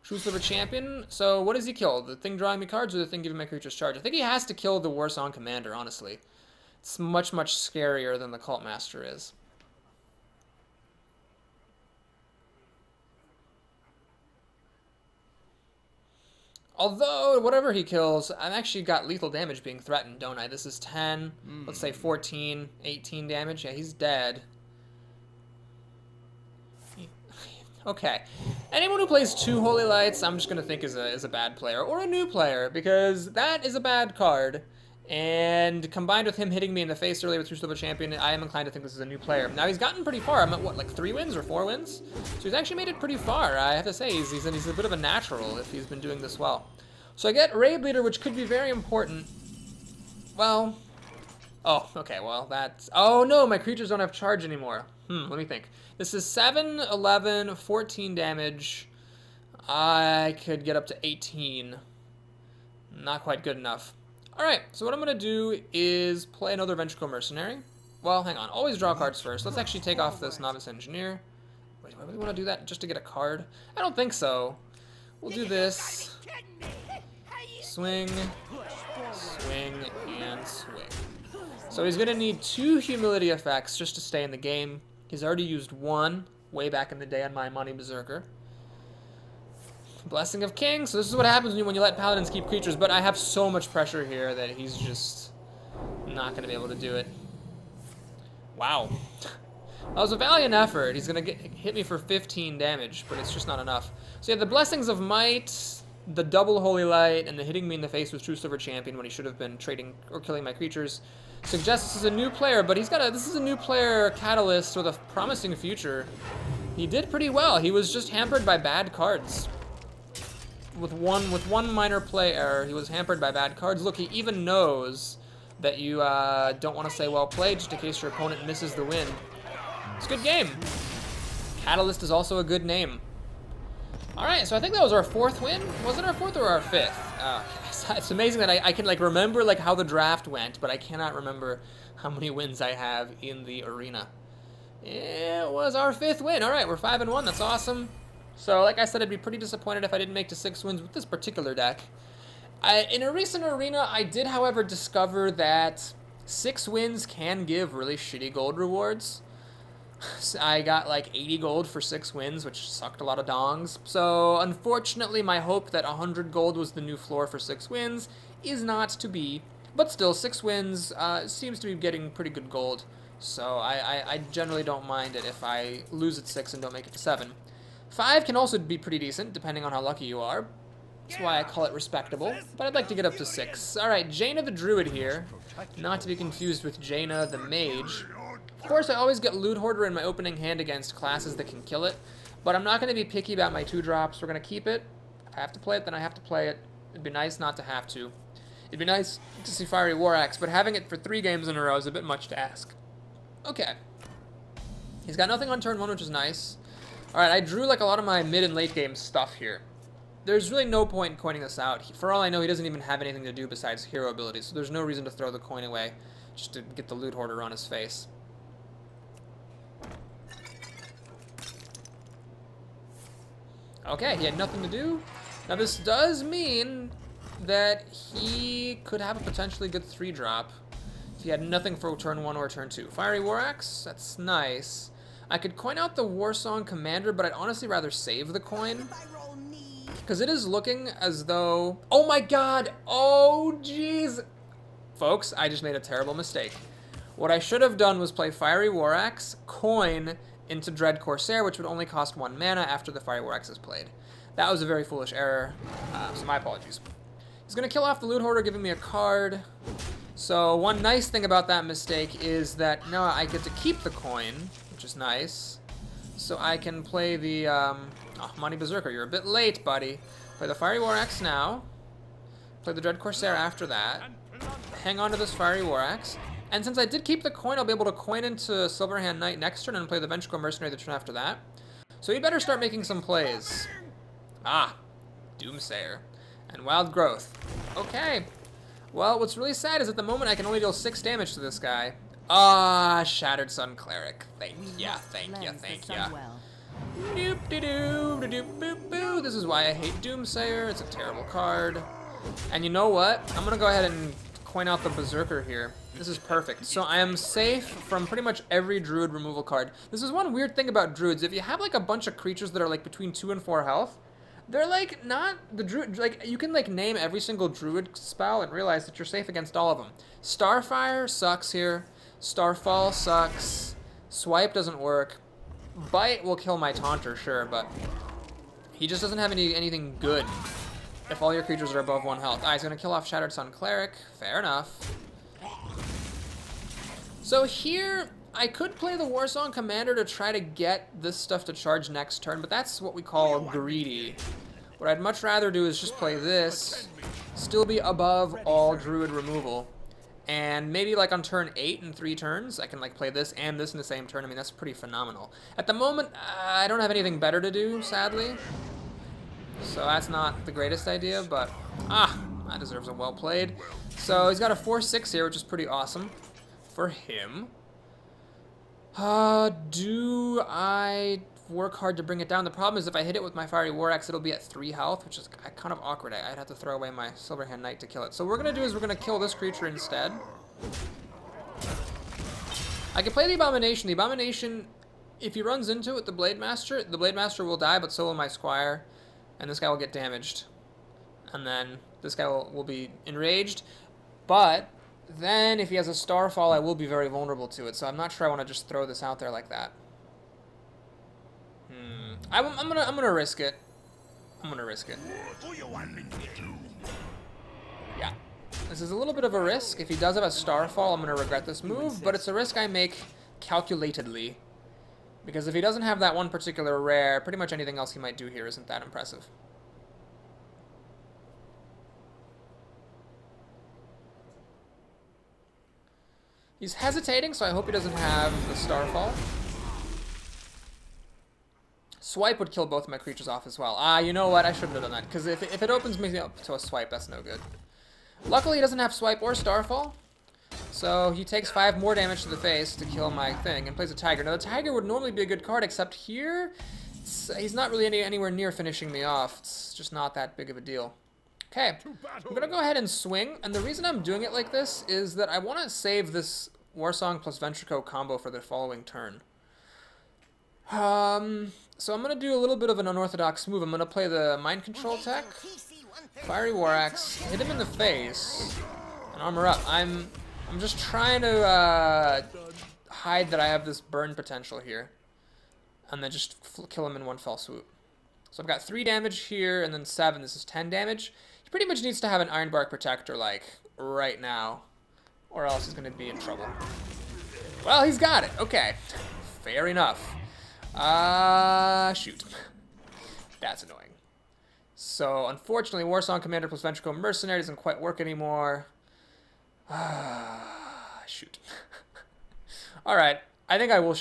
True Silver Champion. So what does he kill? The thing drawing me cards or the thing giving my creatures charge? I think he has to kill the Warsong Commander, honestly. It's much, much scarier than the Cult Master is. Although, whatever he kills, I've actually got lethal damage being threatened, don't I? This is 10, let's say 14, 18 damage. Yeah, he's dead. Okay. Anyone who plays 2 Holy Lights, I'm just going to think is a bad player, or a new player, because that is a bad card. And combined with him hitting me in the face earlier with True Silver Champion, I am inclined to think this is a new player. Now, he's gotten pretty far. I'm at, what, like 3 wins or 4 wins? So he's actually made it pretty far. I have to say, he's a bit of a natural if he's been doing this well. So I get Raid Leader, which could be very important. Well... Oh, okay, well, that's... Oh, no, my creatures don't have charge anymore. Let me think. This is 7, 11, 14 damage. I could get up to 18. Not quite good enough. Alright, so what I'm going to do is play another Vengeful Mercenary. Well, hang on. Always draw cards first. Let's actually take off this Novice Engineer. Wait, do I really want to do that just to get a card? I don't think so. We'll do this. Swing, swing, and swing. So he's going to need 2 Humility effects just to stay in the game. He's already used 1 way back in the day on my Monty Berserker. Blessing of Kings. So this is what happens when you let Paladins keep creatures, but I have so much pressure here that he's just not going to be able to do it. Wow. That was a valiant effort. He's going to hit me for 15 damage, but it's just not enough. So you have the Blessings of Might, the double Holy Light, and the hitting me in the face with True Silver Champion when he should have been trading or killing my creatures. Suggests this is a new player, but this is a new player catalyst with a promising future. He did pretty well. He was just hampered by bad cards. With one minor play error, he was hampered by bad cards. Look, he even knows that you don't want to say well played just in case your opponent misses the win. It's a good game. Catalyst is also a good name. Alright, so I think that was our 4th win. Was it our 4th or our 5th? It's amazing that I can like remember like how the draft went, but I cannot remember how many wins I have in the arena. It was our 5th win. Alright, we're 5-1. That's awesome. So, like I said, I'd be pretty disappointed if I didn't make to 6 wins with this particular deck. In a recent arena, I did, however, discover that 6 wins can give really shitty gold rewards. I got like 80 gold for 6 wins, which sucked a lot of dongs. So, unfortunately, my hope that 100 gold was the new floor for 6 wins is not to be. But still, 6 wins seems to be getting pretty good gold. So, I generally don't mind it if I lose at 6 and don't make it to 7. 5 can also be pretty decent, depending on how lucky you are. That's why I call it respectable. But I'd like to get up to 6. Alright, Jaina the Druid here. Not to be confused with Jaina the Mage. Of course, I always get Loot Hoarder in my opening hand against classes that can kill it. But I'm not going to be picky about my 2-drops. We're going to keep it. If I have to play it, then I have to play it. It'd be nice not to have to. It'd be nice to see Fiery War Axe, but having it for 3 games in a row is a bit much to ask. Okay. He's got nothing on turn 1, which is nice. Alright, I drew like a lot of my mid and late game stuff here. There's really no point in coining this out. For all I know, he doesn't even have anything to do besides hero abilities, so there's no reason to throw the coin away. just to get the loot hoarder on his face. Okay, he had nothing to do. Now this does mean that he could have a potentially good 3-drop if he had nothing for turn 1 or turn 2. Fiery War Axe, that's nice. I could coin out the Warsong Commander, but I'd honestly rather save the coin. Because it is looking as though... Oh my god! Oh jeez! Folks, I just made a terrible mistake. What I should have done was play Fiery War Axe, coin into Dread Corsair, which would only cost 1 mana after the Fiery War Axe is played. That was a very foolish error, so my apologies. He's going to kill off the Loot Hoarder, giving me a card. So one nice thing about that mistake is that now I get to keep the coin, which is nice. So I can play the... oh, Monty Berserker, you're a bit late, buddy. Play the Fiery War Axe now. Play the Dread Corsair after that. Hang on to this Fiery War Axe. And since I did keep the coin, I'll be able to coin into Silverhand Knight next turn and play the Ventricle Mercenary the turn after that. So you better start making some plays. Ah, Doomsayer. And Wild Growth. Okay. Well, what's really sad is at the moment I can only deal 6 damage to this guy. Ah, Shattered Sun Cleric. Thank ya, thank ya, thank ya. Doop-de-doo-de-doop-boop-boo. This is why I hate Doomsayer. It's a terrible card. And you know what? I'm going to go ahead and coin out the Berserker here. This is perfect. So I am safe from pretty much every Druid removal card. This is one weird thing about Druids. If you have like a bunch of creatures that are like between 2 and 4 health, they're like not the Druid, like you can like name every single Druid spell and realize that you're safe against all of them. Starfire sucks here. Starfall sucks. Swipe doesn't work. Bite will kill my Taunter, sure, but he just doesn't have anything good if all your creatures are above 1 health. He's gonna kill off Shattered Sun Cleric. Fair enough. So here, I could play the Warsong Commander to try to get this stuff to charge next turn, but that's what we call greedy. What I'd much rather do is just play this, still be above all Druid removal, and maybe like on turn 8 in 3 turns, I can like play this and this in the same turn. I mean, that's pretty phenomenal. At the moment, I don't have anything better to do, sadly. So that's not the greatest idea, but that deserves a well played. So he's got a 4/6 here, which is pretty awesome for him. Do I work hard to bring it down? The problem is if I hit it with my Fiery War Axe, it'll be at 3 health, which is kind of awkward. I'd have to throw away my Silverhand Knight to kill it. So what we're going to do is we're going to kill this creature instead. I can play the Abomination. The Abomination, if he runs into it with the Blade Master will die, but so will my Squire. And this guy will get damaged. And then this guy will be enraged. But then if he has a Starfall, I will be very vulnerable to it. So I'm not sure I want to just throw this out there like that. I'm gonna risk it. I'm gonna risk it. Yeah. This is a little bit of a risk. If he does have a Starfall, I'm gonna regret this move, but it's a risk I make calculatedly. Because if he doesn't have that one particular rare, pretty much anything else he might do here isn't that impressive. He's hesitating, so I hope he doesn't have the Starfall. Swipe would kill both of my creatures off as well. You know what? I shouldn't have done that, because if it opens me up to a Swipe, that's no good. Luckily, he doesn't have Swipe or Starfall, so he takes 5 more damage to the face to kill my thing and plays a Tiger. Now, the Tiger would normally be a good card, except here, he's not really anywhere near finishing me off. It's just not that big of a deal. Okay, I'm going to go ahead and swing, and the reason I'm doing it like this is that I want to save this Warsong plus Ventrico combo for the following turn. So I'm going to do a little bit of an unorthodox move. I'm going to play the Mind Control tech, Fiery War Axe, hit him in the face, and armor up. I'm just trying to hide that I have this burn potential here, and then just kill him in one fell swoop. So I've got 3 damage here, and then 7. This is 10 damage. He pretty much needs to have an Ironbark Protector, like, right now, or else he's going to be in trouble. Well, he's got it. Okay. Fair enough. Shoot. That's annoying. So, unfortunately, Warsong Commander plus Ventricle Mercenary doesn't quite work anymore. Shoot. Alright. I think I will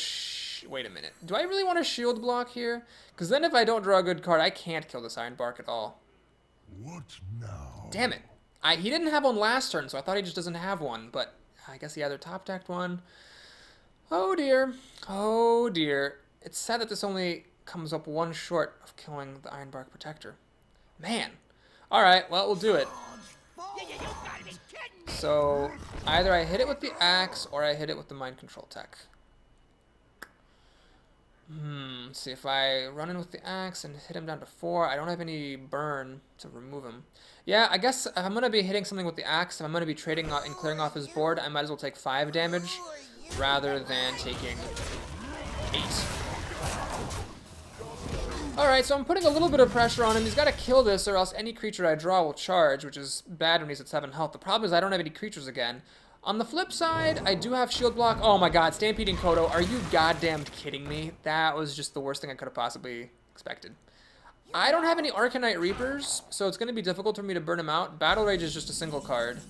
wait a minute. Do I really want to shield block here? Because then if I don't draw a good card, I can't kill this Ironbark at all. What now? Damn it. He didn't have one last turn, so I thought he just doesn't have one. But I guess he either top decked one. Oh dear. Oh dear. It's sad that this only comes up one short of killing the Ironbark Protector. Man. Alright, well, we'll do it. So, either I hit it with the axe or I hit it with the mind control tech. Let's see, if I run in with the axe and hit him down to 4, I don't have any burn to remove him. Yeah, I guess if I'm going to be hitting something with the axe, if I'm going to be trading and clearing off his board, I might as well take 5 damage rather than taking 8. Alright, so I'm putting a little bit of pressure on him. He's got to kill this or else any creature I draw will charge, which is bad when he's at 7 health. The problem is I don't have any creatures again. On the flip side, I do have shield block. Oh my god, Stampeding Kodo, are you goddamn kidding me? That was just the worst thing I could have possibly expected. I don't have any Arcanite Reapers, so it's going to be difficult for me to burn him out. Battle Rage is just a single card.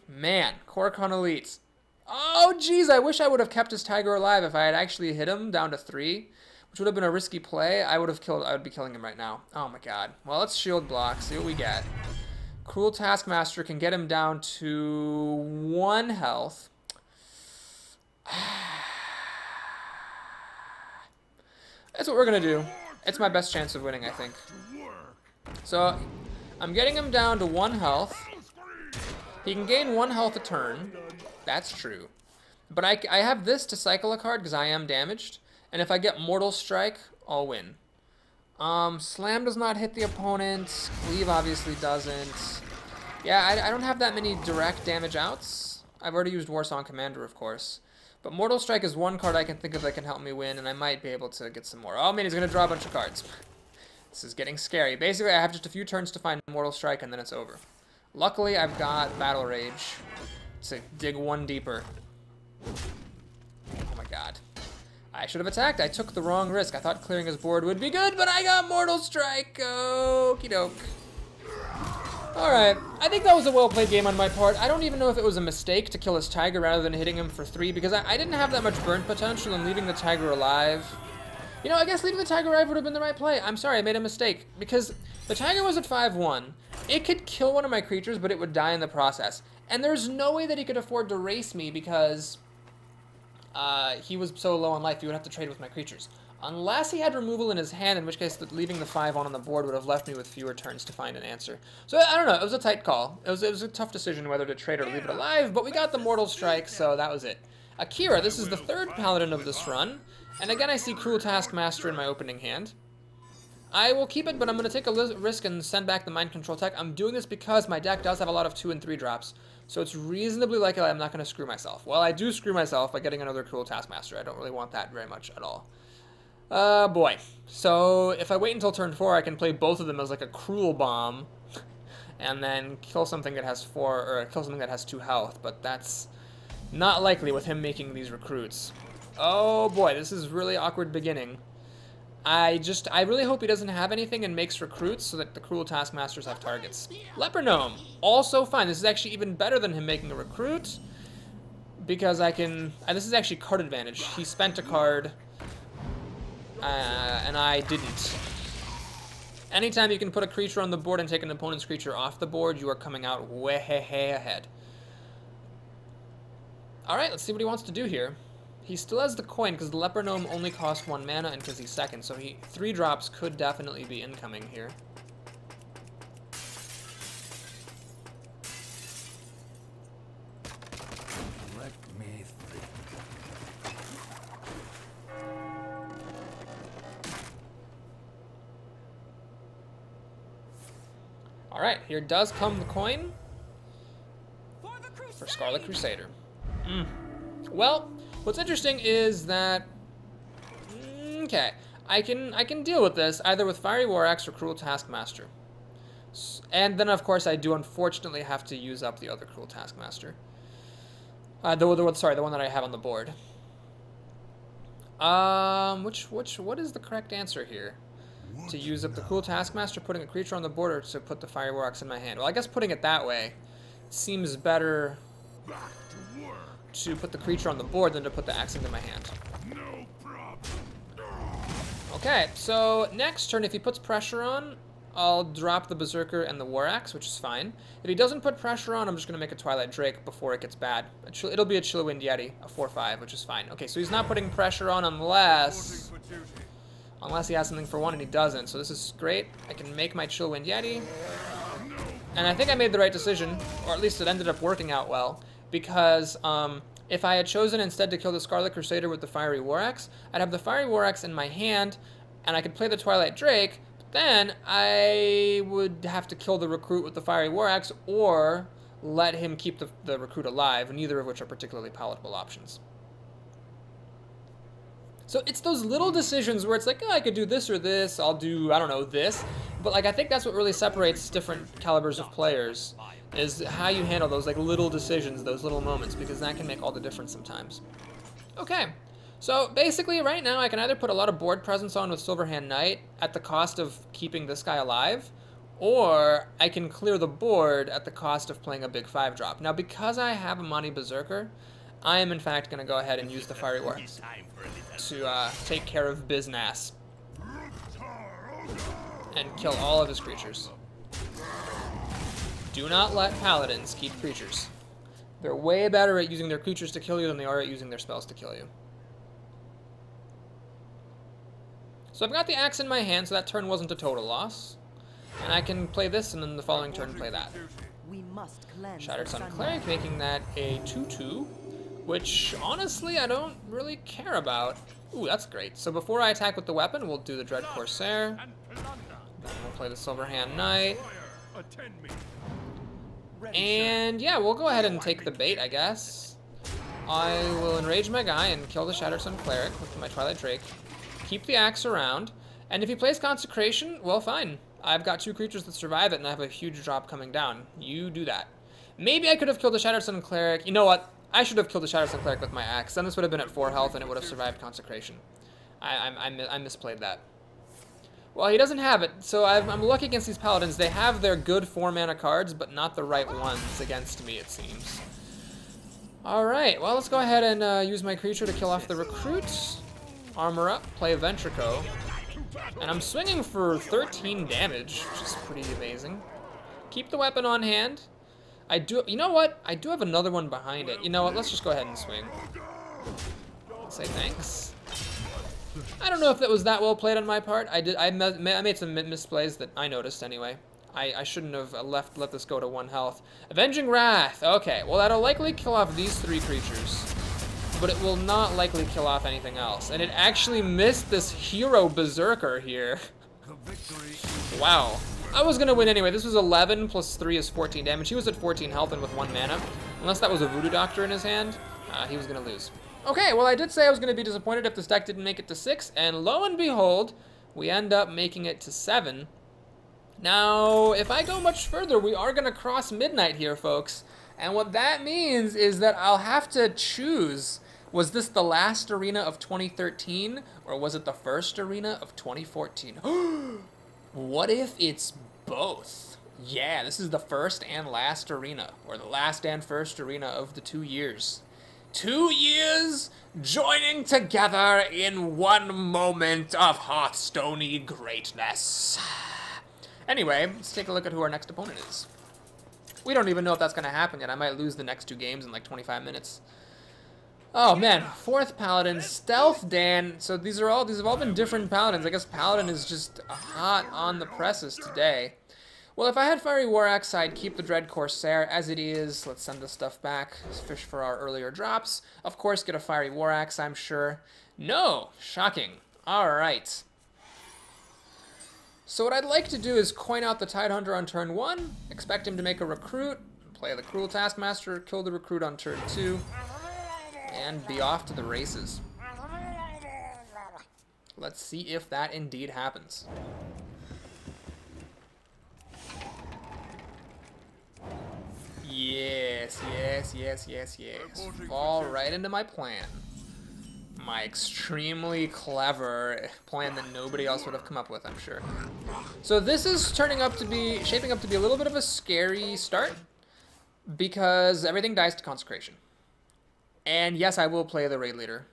Man, Korokon Elites. Oh jeez, I wish I would have kept his Tiger alive if I had actually hit him down to 3. Which would have been a risky play. I would be killing him right now. Oh my god. Well, let's shield block, see what we get. Cruel Taskmaster can get him down to 1 health. That's what we're gonna do. It's my best chance of winning, I think. So, I'm getting him down to 1 health. He can gain 1 health a turn. That's true. But I have this to cycle a card because I am damaged. And if I get Mortal Strike, I'll win. Slam does not hit the opponent. Cleave obviously doesn't. Yeah, I don't have that many direct damage outs. I've already used Warsong Commander, of course. But Mortal Strike is one card I can think of that can help me win, and I might be able to get some more. Oh man, he's going to draw a bunch of cards. This is getting scary. Basically, I have just a few turns to find Mortal Strike, and then it's over. Luckily, I've got Battle Rage to dig 1 deeper. Oh my god. I should have attacked. I took the wrong risk. I thought clearing his board would be good, but I got Mortal Strike. Okie doke. Alright, I think that was a well-played game on my part. I don't even know if it was a mistake to kill his Tiger rather than hitting him for 3, because I didn't have that much burn potential, and leaving the Tiger alive... You know, I guess leaving the Tiger alive would have been the right play. I'm sorry, I made a mistake, because the Tiger was at 5-1. It could kill one of my creatures, but it would die in the process. And there's no way that he could afford to race me, because... he was so low on life, he would have to trade with my creatures. Unless he had removal in his hand, in which case leaving the 5 on the board would have left me with fewer turns to find an answer. So, I don't know, it was a tight call. It was a tough decision whether to trade or leave it alive, but we got the Mortal Strike, so that was it. Akira, this is the 3rd Paladin of this run, and again I see Cruel Taskmaster in my opening hand. I will keep it, but I'm going to take a risk and send back the Mind Control tech. I'm doing this because my deck does have a lot of 2 and 3 drops. So it's reasonably likely I'm not going to screw myself. Well, I do screw myself by getting another Cruel Taskmaster. I don't really want that very much at all. Boy. So if I wait until turn 4, I can play both of them as like a Cruel Bomb. And then kill something that has 4, or kill something that has 2 health. But that's not likely with him making these recruits. Oh boy, this is really awkward beginning. I really hope he doesn't have anything and makes recruits so that the Cruel Taskmasters have targets. Leper Gnome, also fine. This is actually even better than him making a recruit, because I can, this is actually card advantage. He spent a card, and I didn't. Anytime you can put a creature on the board and take an opponent's creature off the board, you are coming out way ahead. Alright, let's see what he wants to do here. He still has the coin because the Leper Gnome only costs 1 mana and because he's 2nd, so 3 drops could definitely be incoming here. Let me think. Alright, here does come the coin for Scarlet Crusader. Well, what's interesting is that, okay, I can deal with this either with Fiery War Axe or Cruel Taskmaster. And then, of course, I do unfortunately have to use up the other Cruel Taskmaster. The one that I have on the board. What is the correct answer here? To use up the Cruel Taskmaster, putting a creature on the board, or to put the Fiery War Axe in my hand? Well, I guess putting it that way seems better to put the creature on the board than to put the axe into my hand. No problem. Okay, so next turn, if he puts pressure on, I'll drop the Berserker and the War Axe, which is fine. If he doesn't put pressure on, I'm just going to make a Twilight Drake before it gets bad. It'll be a Chilliwind Yeti, a 4/5, which is fine. Okay, so he's not putting pressure on unless he has something for 1, and he doesn't. So this is great. I can make my Chillwind Yeti. And I think I made the right decision, or at least it ended up working out well, because if I had chosen instead to kill the Scarlet Crusader with the Fiery War Axe, I'd have the Fiery War Axe in my hand, and I could play the Twilight Drake, but then I would have to kill the Recruit with the Fiery War Axe, or let him keep the Recruit alive, neither of which are particularly palatable options. So it's those little decisions where it's like, oh, I could do this or this, I'll do, I don't know, this. But like, I think that's what really separates different calibers of players, is how you handle those like little decisions, those little moments, because that can make all the difference sometimes. Okay, so basically right now I can either put a lot of board presence on with Silverhand Knight at the cost of keeping this guy alive, or I can clear the board at the cost of playing a big 5-drop. Now because I have a Monty Berserker, I am in fact going to go ahead and use the Fiery War to take care of business and kill all of his creatures. Do not let paladins keep creatures. They're way better at using their creatures to kill you than they are at using their spells to kill you. So I've got the axe in my hand, so that turn wasn't a total loss. And I can play this and then the following turn play that. We must cleanse Shattered the Sun Sunwell. Cleric, making that a 2/2, which honestly I don't really care about. Ooh, that's great. So before I attack with the weapon, we'll do the Dread Corsair. Then we'll play the Silverhand Knight. And yeah, we'll go ahead and take the bait, I guess. I will enrage my guy and kill the Shattered Sun Cleric with my Twilight Drake. Keep the axe around. And if he plays Consecration, well, fine. I've got 2 creatures that survive it, and I have a huge drop coming down. You do that. Maybe I could have killed the Shattered Sun Cleric. You know what? I should have killed the Shattered Sun Cleric with my axe. Then this would have been at 4 health, and it would have survived Consecration. I misplayed that. Well, he doesn't have it, so I'm lucky against these paladins. They have their good 4-mana cards, but not the right ones against me, it seems. Alright, well, let's go ahead and use my creature to kill off the Recruit. Armor up, play Ventrico. And I'm swinging for 13 damage, which is pretty amazing. Keep the weapon on hand. You know what? I do have another one behind it. You know what? Let's just go ahead and swing. Say thanks. I don't know if that was that well played on my part. I made some misplays that I noticed anyway. I shouldn't have let this go to 1 health. Avenging Wrath. Okay, well that'll likely kill off these 3 creatures, but it will not likely kill off anything else. And it actually missed this hero Berserker here. Wow. I was gonna win anyway. This was 11 plus 3 is 14 damage. He was at 14 health and with 1 mana. Unless that was a Voodoo Doctor in his hand, he was gonna lose. Okay, well I did say I was gonna be disappointed if this deck didn't make it to 6, and lo and behold, we end up making it to 7. Now, if I go much further, we are gonna cross midnight here, folks. And what that means is that I'll have to choose, was this the last arena of 2013, or was it the first arena of 2014? What if it's both? Yeah, this is the first and last arena, or the last and first arena of the 2 years. 2 years joining together in one moment of Hearthstone-y greatness. Anyway, let's take a look at who our next opponent is. We don't even know if that's going to happen yet. I might lose the next 2 games in like 25 minutes. Oh man, 4th Paladin, Stealth Dan. So these have all been different Paladins. I guess Paladin is just hot on the presses today. Well, if I had Fiery War Axe, I'd keep the Dread Corsair as it is. Let's send this stuff back. Fish for our earlier drops. Of course, get a Fiery War Axe, I'm sure. No! Shocking. Alright. So what I'd like to do is coin out the Tidehunter on turn 1, expect him to make a Recruit, play the Cruel Taskmaster, kill the Recruit on turn 2, and be off to the races. Let's see if that indeed happens. Yes, yes, yes, yes, yes. Fall right into my plan. My extremely clever plan that nobody else would have come up with, I'm sure. So this is shaping up to be a little bit of a scary start, because everything dies to Consecration. And yes, I will play the Raid Leader,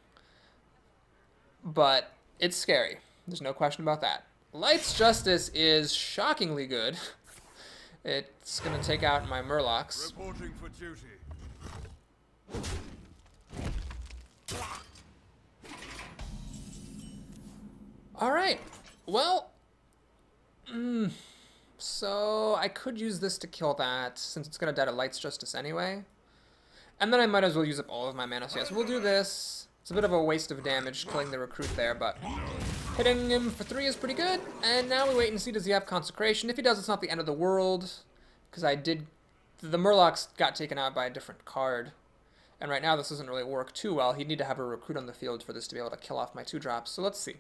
but it's scary. There's no question about that. Light's Justice is shockingly good. It's going to take out my Murlocs. Reporting for duty. Alright, well, so I could use this to kill that, since it's going to die to Light's Justice anyway. And then I might as well use up all of my mana, so yes, we'll do this. It's a bit of a waste of damage killing the recruit there, but hitting him for 3 is pretty good. And now we wait and see, does he have Consecration? If he does, it's not the end of the world, because the Murlocs got taken out by a different card. And right now this doesn't really work too well. He'd need to have a recruit on the field for this to be able to kill off my 2-drops, so let's see.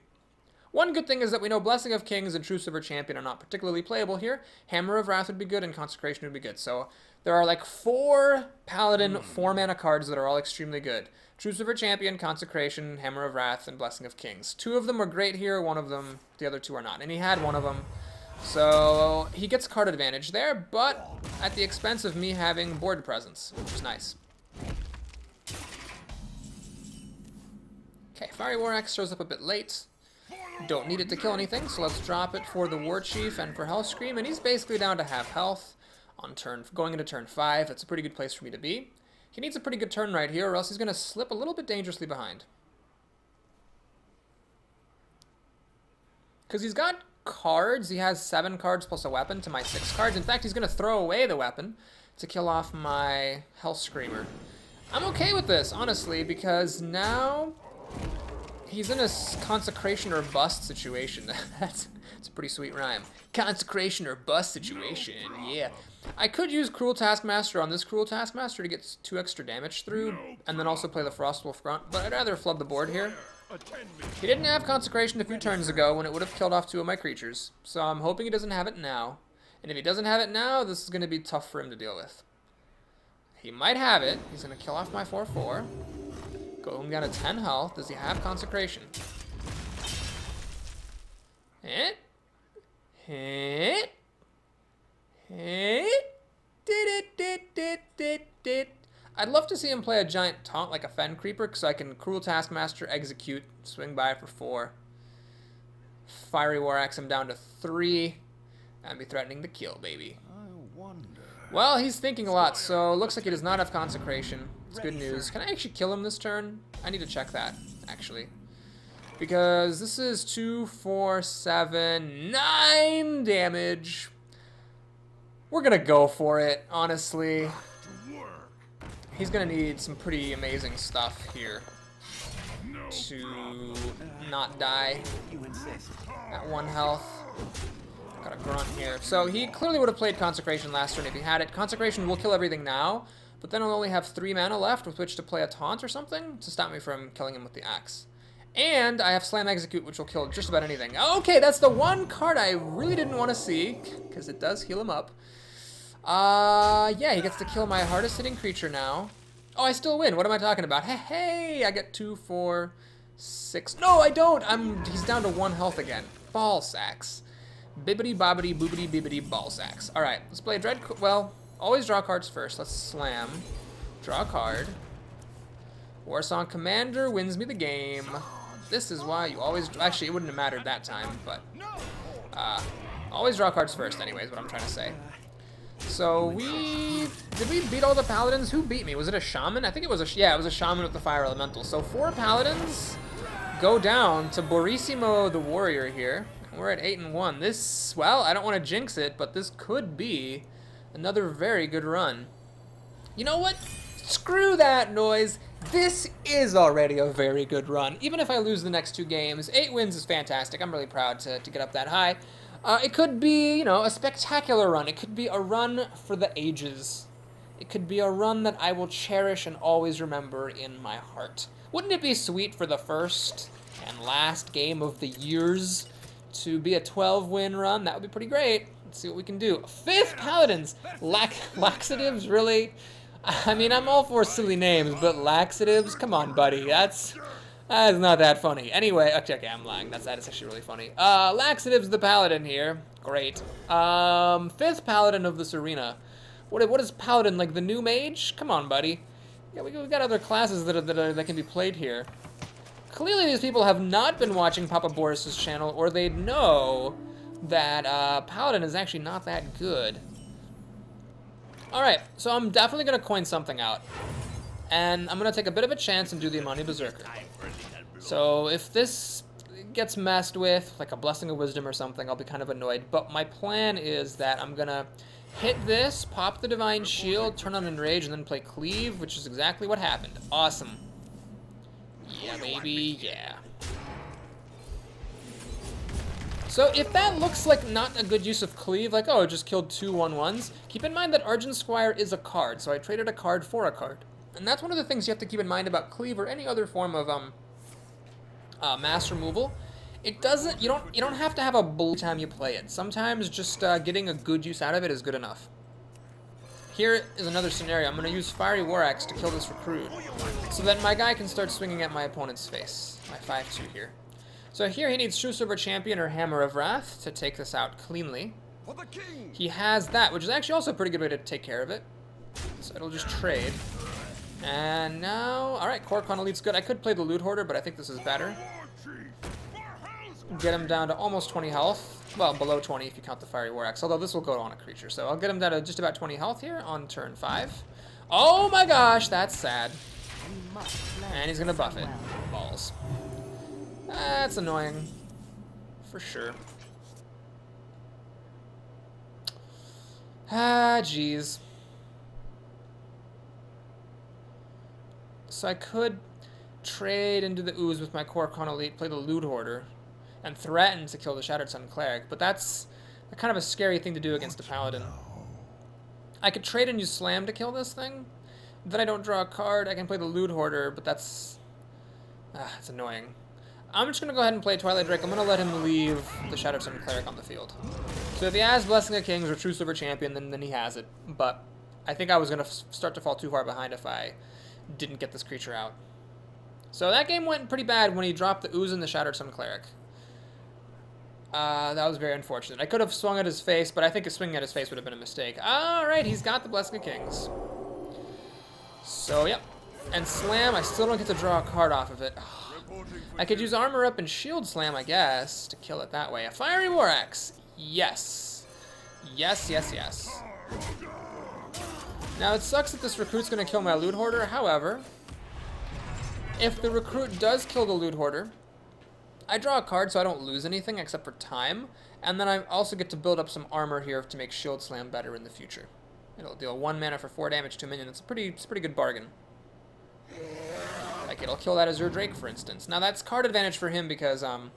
One good thing is that we know Blessing of Kings and True Silver Champion are not particularly playable here. Hammer of Wrath would be good and Consecration would be good. So there are like 4 Paladin 4-mana cards that are all extremely good. True Silver Champion, Consecration, Hammer of Wrath, and Blessing of Kings. 2 of them are great here, one of them, the other 2 are not. And he had one of them. So he gets card advantage there, but at the expense of me having board presence, which is nice. Okay, Fiery War Axe shows up a bit late. Don't need it to kill anything, so let's drop it for the War Chief and for Health Scream, and he's basically down to half health on going into turn 5. That's a pretty good place for me to be. He needs a pretty good turn right here, or else he's going to slip a little bit dangerously behind. Because he's got cards. He has 7 cards plus a weapon to my 6 cards. In fact, he's going to throw away the weapon to kill off my Health Screamer. I'm okay with this, honestly, because now he's in a Consecration or Bust situation. That's a pretty sweet rhyme. Consecration or Bust situation, yeah. I could use Cruel Taskmaster on this Cruel Taskmaster to get 2 extra damage through, and then also play the Frostwolf Grunt, but I'd rather flood the board here. He didn't have Consecration a few turns ago when it would have killed off 2 of my creatures, so I'm hoping he doesn't have it now. And if he doesn't have it now, this is going to be tough for him to deal with. He might have it. He's going to kill off my 4/4. Going down to 10 health. Does he have Consecration? Hit. Hit. Hit. Did. I'd love to see him play a giant taunt like a Fen Creeper, so I can Cruel Taskmaster, execute, swing by for 4. Fiery War Axe him down to 3, and be threatening the kill, baby. I wonder. Well, he's thinking a lot, so looks like he does not have Consecration. It's good news. Can I actually kill him this turn? I need to check that, actually. Because this is 2, 4, 7, 9 damage. We're gonna go for it, honestly. He's gonna need some pretty amazing stuff here to not die at 1 health. Got a Grunt here. So he clearly would have played Consecration last turn if he had it. Consecration will kill everything now, but then I'll only have 3 mana left with which to play a taunt or something to stop me from killing him with the axe. And I have Slam Execute, which will kill just about anything. Okay, that's the one card I really didn't want to see, because it does heal him up. Yeah, he gets to kill my hardest hitting creature now. Oh, I still win. What am I talking about? Hey, I get 2, 4, 6. No, I don't. He's down to 1 health again. Ball sacks. Bibbity bobbity boobity bibbity ball sacks. All right, let's play Dread. Well, always draw cards first. Let's slam. Draw a card. Warsong Commander wins me the game. This is why you always. Actually, it wouldn't have mattered that time, but always draw cards first. Anyways, what I'm trying to say. So did we beat all the Paladins? Who beat me? Was it a Shaman? I think it was it was a Shaman with the Fire Elemental. So 4 Paladins go down to Borissimo the Warrior here. We're at 8-1. This, well, I don't want to jinx it, but this could be another very good run. You know what? Screw that noise. This is already a very good run. Even if I lose the next 2 games, 8 wins is fantastic. I'm really proud to get up that high. It could be, you know, a spectacular run. It could be a run for the ages. It could be a run that I will cherish and always remember in my heart. Wouldn't it be sweet for the first and last game of the years to be a 12-win run? That would be pretty great. Let's see what we can do. 5th Paladins! Laxatives, really? I mean, I'm all for silly names, but laxatives? Come on, buddy. That's not that funny. Anyway, okay, I'm lying. That is actually really funny. Laxatives the Paladin here. Great. 5th Paladin of this arena. What is Paladin, like the new mage? Come on, buddy. Yeah, we got other classes that can be played here. Clearly these people have not been watching Papa Boris's channel, or they'd know that Paladin is actually not that good. Alright, so I'm definitely going to coin something out. And I'm going to take a bit of a chance and do the Imani Berserker. So if this gets messed with, like a Blessing of Wisdom or something, I'll be kind of annoyed. But my plan is that I'm going to hit this, pop the Divine Shield, turn on Enrage, and then play Cleave, which is exactly what happened. Awesome. Yeah, baby, yeah. So if that looks like not a good use of Cleave, like, oh, it just killed 2 1/1s, keep in mind that Argent Squire is a card, so I traded a card for a card. And that's one of the things you have to keep in mind about Cleave or any other form of mass removal. It doesn't, you don't have to have a blue time you play it. Sometimes just getting a good use out of it is good enough. Here is another scenario. I'm going to use Fiery War Axe to kill this recruit, so that my guy can start swinging at my opponent's face. My 5-2 here. So here he needs True Silver Champion or Hammer of Wrath to take this out cleanly. He has that, which is actually also a pretty good way to take care of it. So it'll just trade. And now, alright, Core Elite's good. I could play the Loot Hoarder, but I think this is better. Get him down to almost 20 health. Well, below 20 if you count the Fiery War Axe, although this will go on a creature. So I'll get him down to just about 20 health here on turn 5. Oh my gosh, that's sad. And he's gonna buff it. Balls. That's annoying. For sure. Ah, jeez. So I could trade into the Ooze with my Core Elite, play the Loot Hoarder, and threaten to kill the Shattered Sun Cleric, but that's kind of a scary thing to do against a Paladin. I could trade and use Slam to kill this thing, then I don't draw a card. I can play the Loot Hoarder, but that's... it's annoying. I'm just going to go ahead and play Twilight Drake. I'm going to let him leave the Shattered Sun Cleric on the field. So if he has Blessing of Kings or True Silver Champion, then he has it, but I think I was going to start to fall too far behind if I didn't get this creature out. So that game went pretty bad when he dropped the Ooze and the Shattered Sun Cleric. That was very unfortunate. I could have swung at his face, but I think a swing at his face would have been a mistake. Alright, he's got the Blessing of Kings. So, yep. And Slam, I still don't get to draw a card off of it. I could use Armor Up and Shield Slam, I guess, to kill it that way. A Fiery War Axe. Yes. Yes, yes, yes. Now, it sucks that this recruit's going to kill my Loot Hoarder. However, if the recruit does kill the Loot Hoarder, I draw a card so I don't lose anything except for time, and then I also get to build up some armor here to make Shield Slam better in the future. It'll deal 1 mana for 4 damage to a minion. It's a pretty good bargain. Like, it'll kill that Azure Drake, for instance. Now, that's card advantage for him because the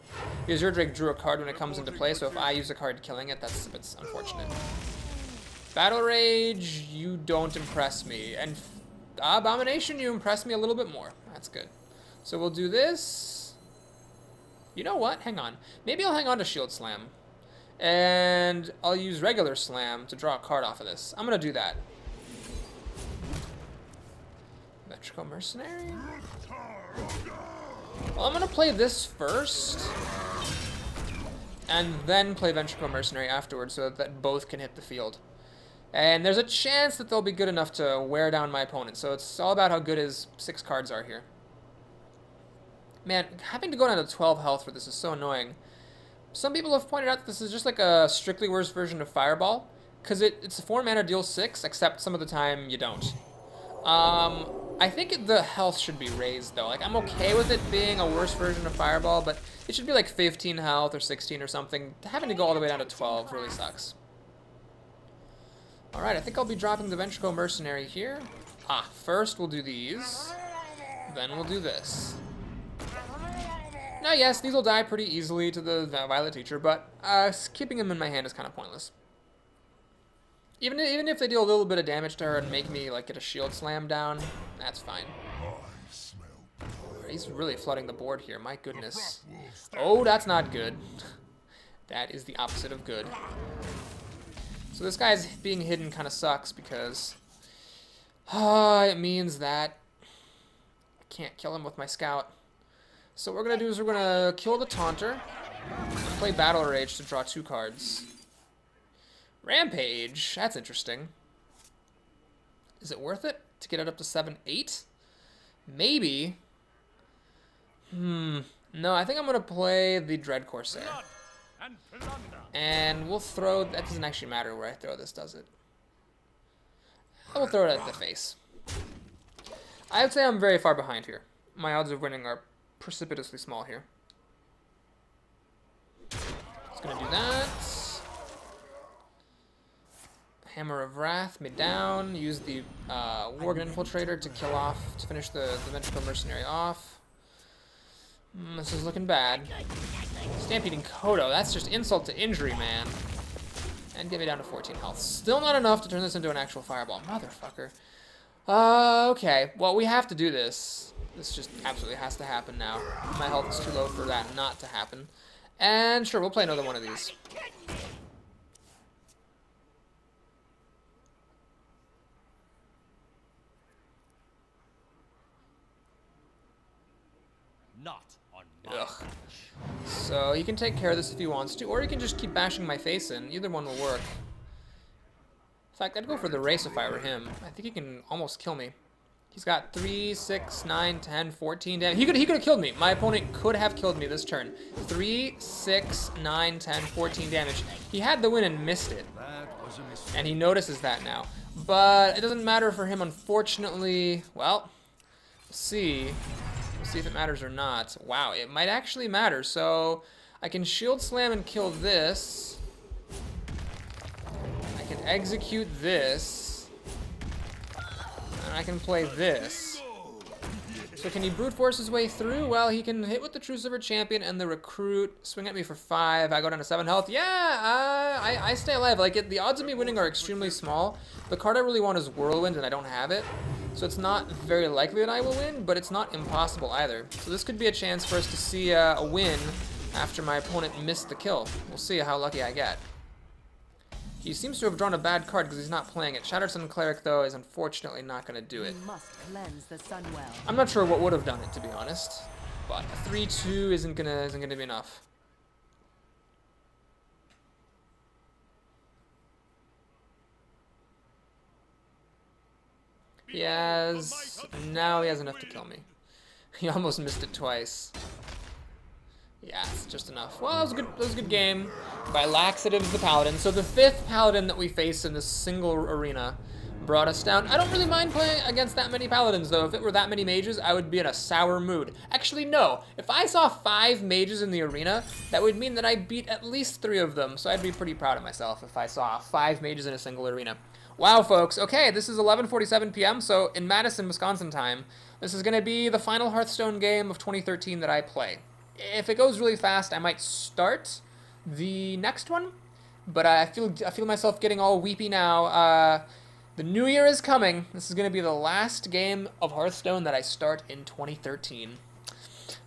Azure Drake drew a card when it comes into play, so if I use a card killing it, it's unfortunate. Battle Rage, you don't impress me. And Abomination, you impress me a little bit more. That's good. So we'll do this. You know what? Hang on. Maybe I'll hang on to Shield Slam. And I'll use regular Slam to draw a card off of this. I'm going to do that. Ventricle Mercenary? Well, I'm going to play this first. And then play Ventricle Mercenary afterwards so that both can hit the field. And there's a chance that they'll be good enough to wear down my opponent. So it's all about how good his 6 cards are here. Man, having to go down to 12 health for this is so annoying. Some people have pointed out that this is just like a strictly worse version of Fireball, because it's a 4 mana deal 6, except some of the time you don't. I think the health should be raised, though. Like, I'm okay with it being a worse version of Fireball, but it should be like 15 health or 16 or something. Having to go all the way down to 12 really sucks. Alright, I think I'll be dropping the Ventricle Mercenary here. First we'll do these, then we'll do this. Now, yes, these will die pretty easily to the Violet Teacher, but keeping them in my hand is kind of pointless. Even if they deal a little bit of damage to her and make me like get a Shield Slam down, that's fine. He's really flooding the board here, my goodness. Oh, that's not good. That is the opposite of good. So this guy's being hidden kind of sucks because it means that I can't kill him with my Scout. So what we're going to do is we're going to kill the Taunter, and play Battle Rage to draw 2 cards. Rampage, that's interesting. Is it worth it to get it up to 7-8? Maybe. No, I think I'm going to play the Dread Corsair. And we'll throw... That doesn't actually matter where I throw this, does it? I will throw it at the face. I would say I'm very far behind here. My odds of winning are precipitously small here. Just going to do that. Hammer of Wrath me down. Use the Worgen Infiltrator to kill off, to finish the Ventricle Mercenary off. This is looking bad. Stampeding Kodo, that's just insult to injury, man. And get me down to 14 health. Still not enough to turn this into an actual fireball. Motherfucker. Okay. Well, we have to do this. This just absolutely has to happen now. My health is too low for that not to happen. And sure, we'll play another one of these. Not on my Ugh. So he can take care of this if he wants to, or he can just keep bashing my face in. Either one will work. In fact, I'd go for the race if I were him. I think he can almost kill me. He's got 3, 6, 9, 10, 14 damage. He could have killed me. My opponent could have killed me this turn. 3, 6, 9, 10, 14 damage. He had the win and missed it. That was a mistake. And he notices that now. But it doesn't matter for him, unfortunately. Well, we'll see. We'll see if it matters or not. Wow, it might actually matter. So I can shield slam and kill this. I can execute this. And I can play this. So can he brute force his way through? Well, he can hit with the True Silver Champion and the Recruit, swing at me for 5. I go down to 7 health. Yeah, I stay alive. Like, the odds of me winning are extremely small. The card I really want is Whirlwind, and I don't have it. So it's not very likely that I will win, but it's not impossible either. So this could be a chance for us to see a win after my opponent missed the kill. We'll see how lucky I get. He seems to have drawn a bad card because he's not playing it. Shattered Sun Cleric, though, is unfortunately not going to do it. We must cleanse the Sunwell. I'm not sure what would have done it, to be honest. But a 3-2 isn't gonna be enough. Now he has enough to kill me. He almost missed it twice. Yeah, it's just enough. Well, that was a good game by Laxatives the Paladin. So the 5th Paladin that we faced in this single arena brought us down. I don't really mind playing against that many Paladins, though. If it were that many mages, I would be in a sour mood. Actually, no. If I saw 5 mages in the arena, that would mean that I beat at least 3 of them. So I'd be pretty proud of myself if I saw 5 mages in a single arena. Wow, folks. Okay, this is 11:47 p.m., so in Madison, Wisconsin time, this is going to be the final Hearthstone game of 2013 that I play. If it goes really fast, I might start the next one, but I feel myself getting all weepy now. The new year is coming. This is going to be the last game of Hearthstone that I start in 2013.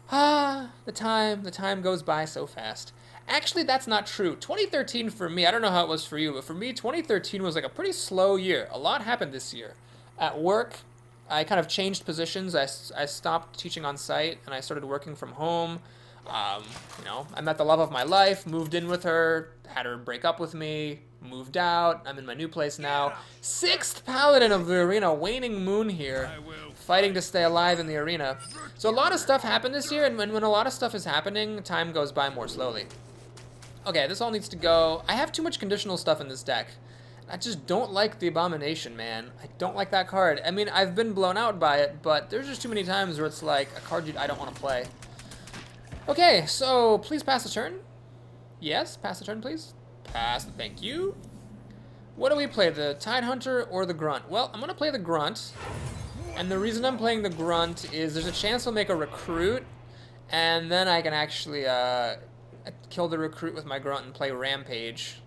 The time goes by so fast. Actually, that's not true. 2013 for me, I don't know how it was for you, but for me, 2013 was like a pretty slow year. A lot happened this year. At work, I kind of changed positions. I stopped teaching on site, and I started working from home. You know, I met the love of my life, moved in with her, had her break up with me, moved out. I'm in my new place now. 6th Paladin of the arena, Waning Moon here, fighting to stay alive in the arena. So a lot of stuff happened this year, and when a lot of stuff is happening, time goes by more slowly. Okay, this all needs to go. I have too much conditional stuff in this deck. I just don't like the Abomination, man. I don't like that card. I mean, I've been blown out by it, but there's just too many times where it's like a card I don't want to play. Okay, so please pass the turn. Yes, pass the turn, please. Pass, thank you. What do we play, the Tidehunter or the Grunt? Well, I'm going to play the Grunt, and the reason I'm playing the Grunt is there's a chance I'll make a Recruit, and then I can actually kill the Recruit with my Grunt and play Rampage.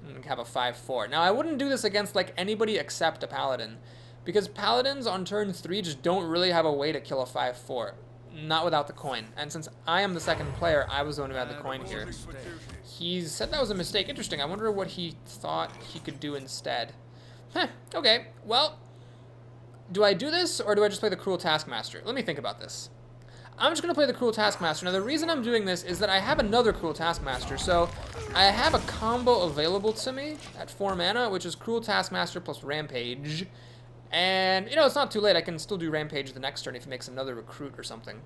And have a 5-4. Now, I wouldn't do this against, like, anybody except a Paladin, because Paladins on turn 3 just don't really have a way to kill a 5-4. Not without the coin. And since I am the second player, I was the one who had the coin here. He said that was a mistake. Interesting. I wonder what he thought he could do instead. Huh. Okay. Well, do I do this, or do I just play the Cruel Taskmaster? Let me think about this. I'm just going to play the Cruel Taskmaster. Now, the reason I'm doing this is that I have another Cruel Taskmaster. So, I have a combo available to me at 4 mana, which is Cruel Taskmaster plus Rampage. And, you know, it's not too late. I can still do Rampage the next turn if he makes another Recruit or something.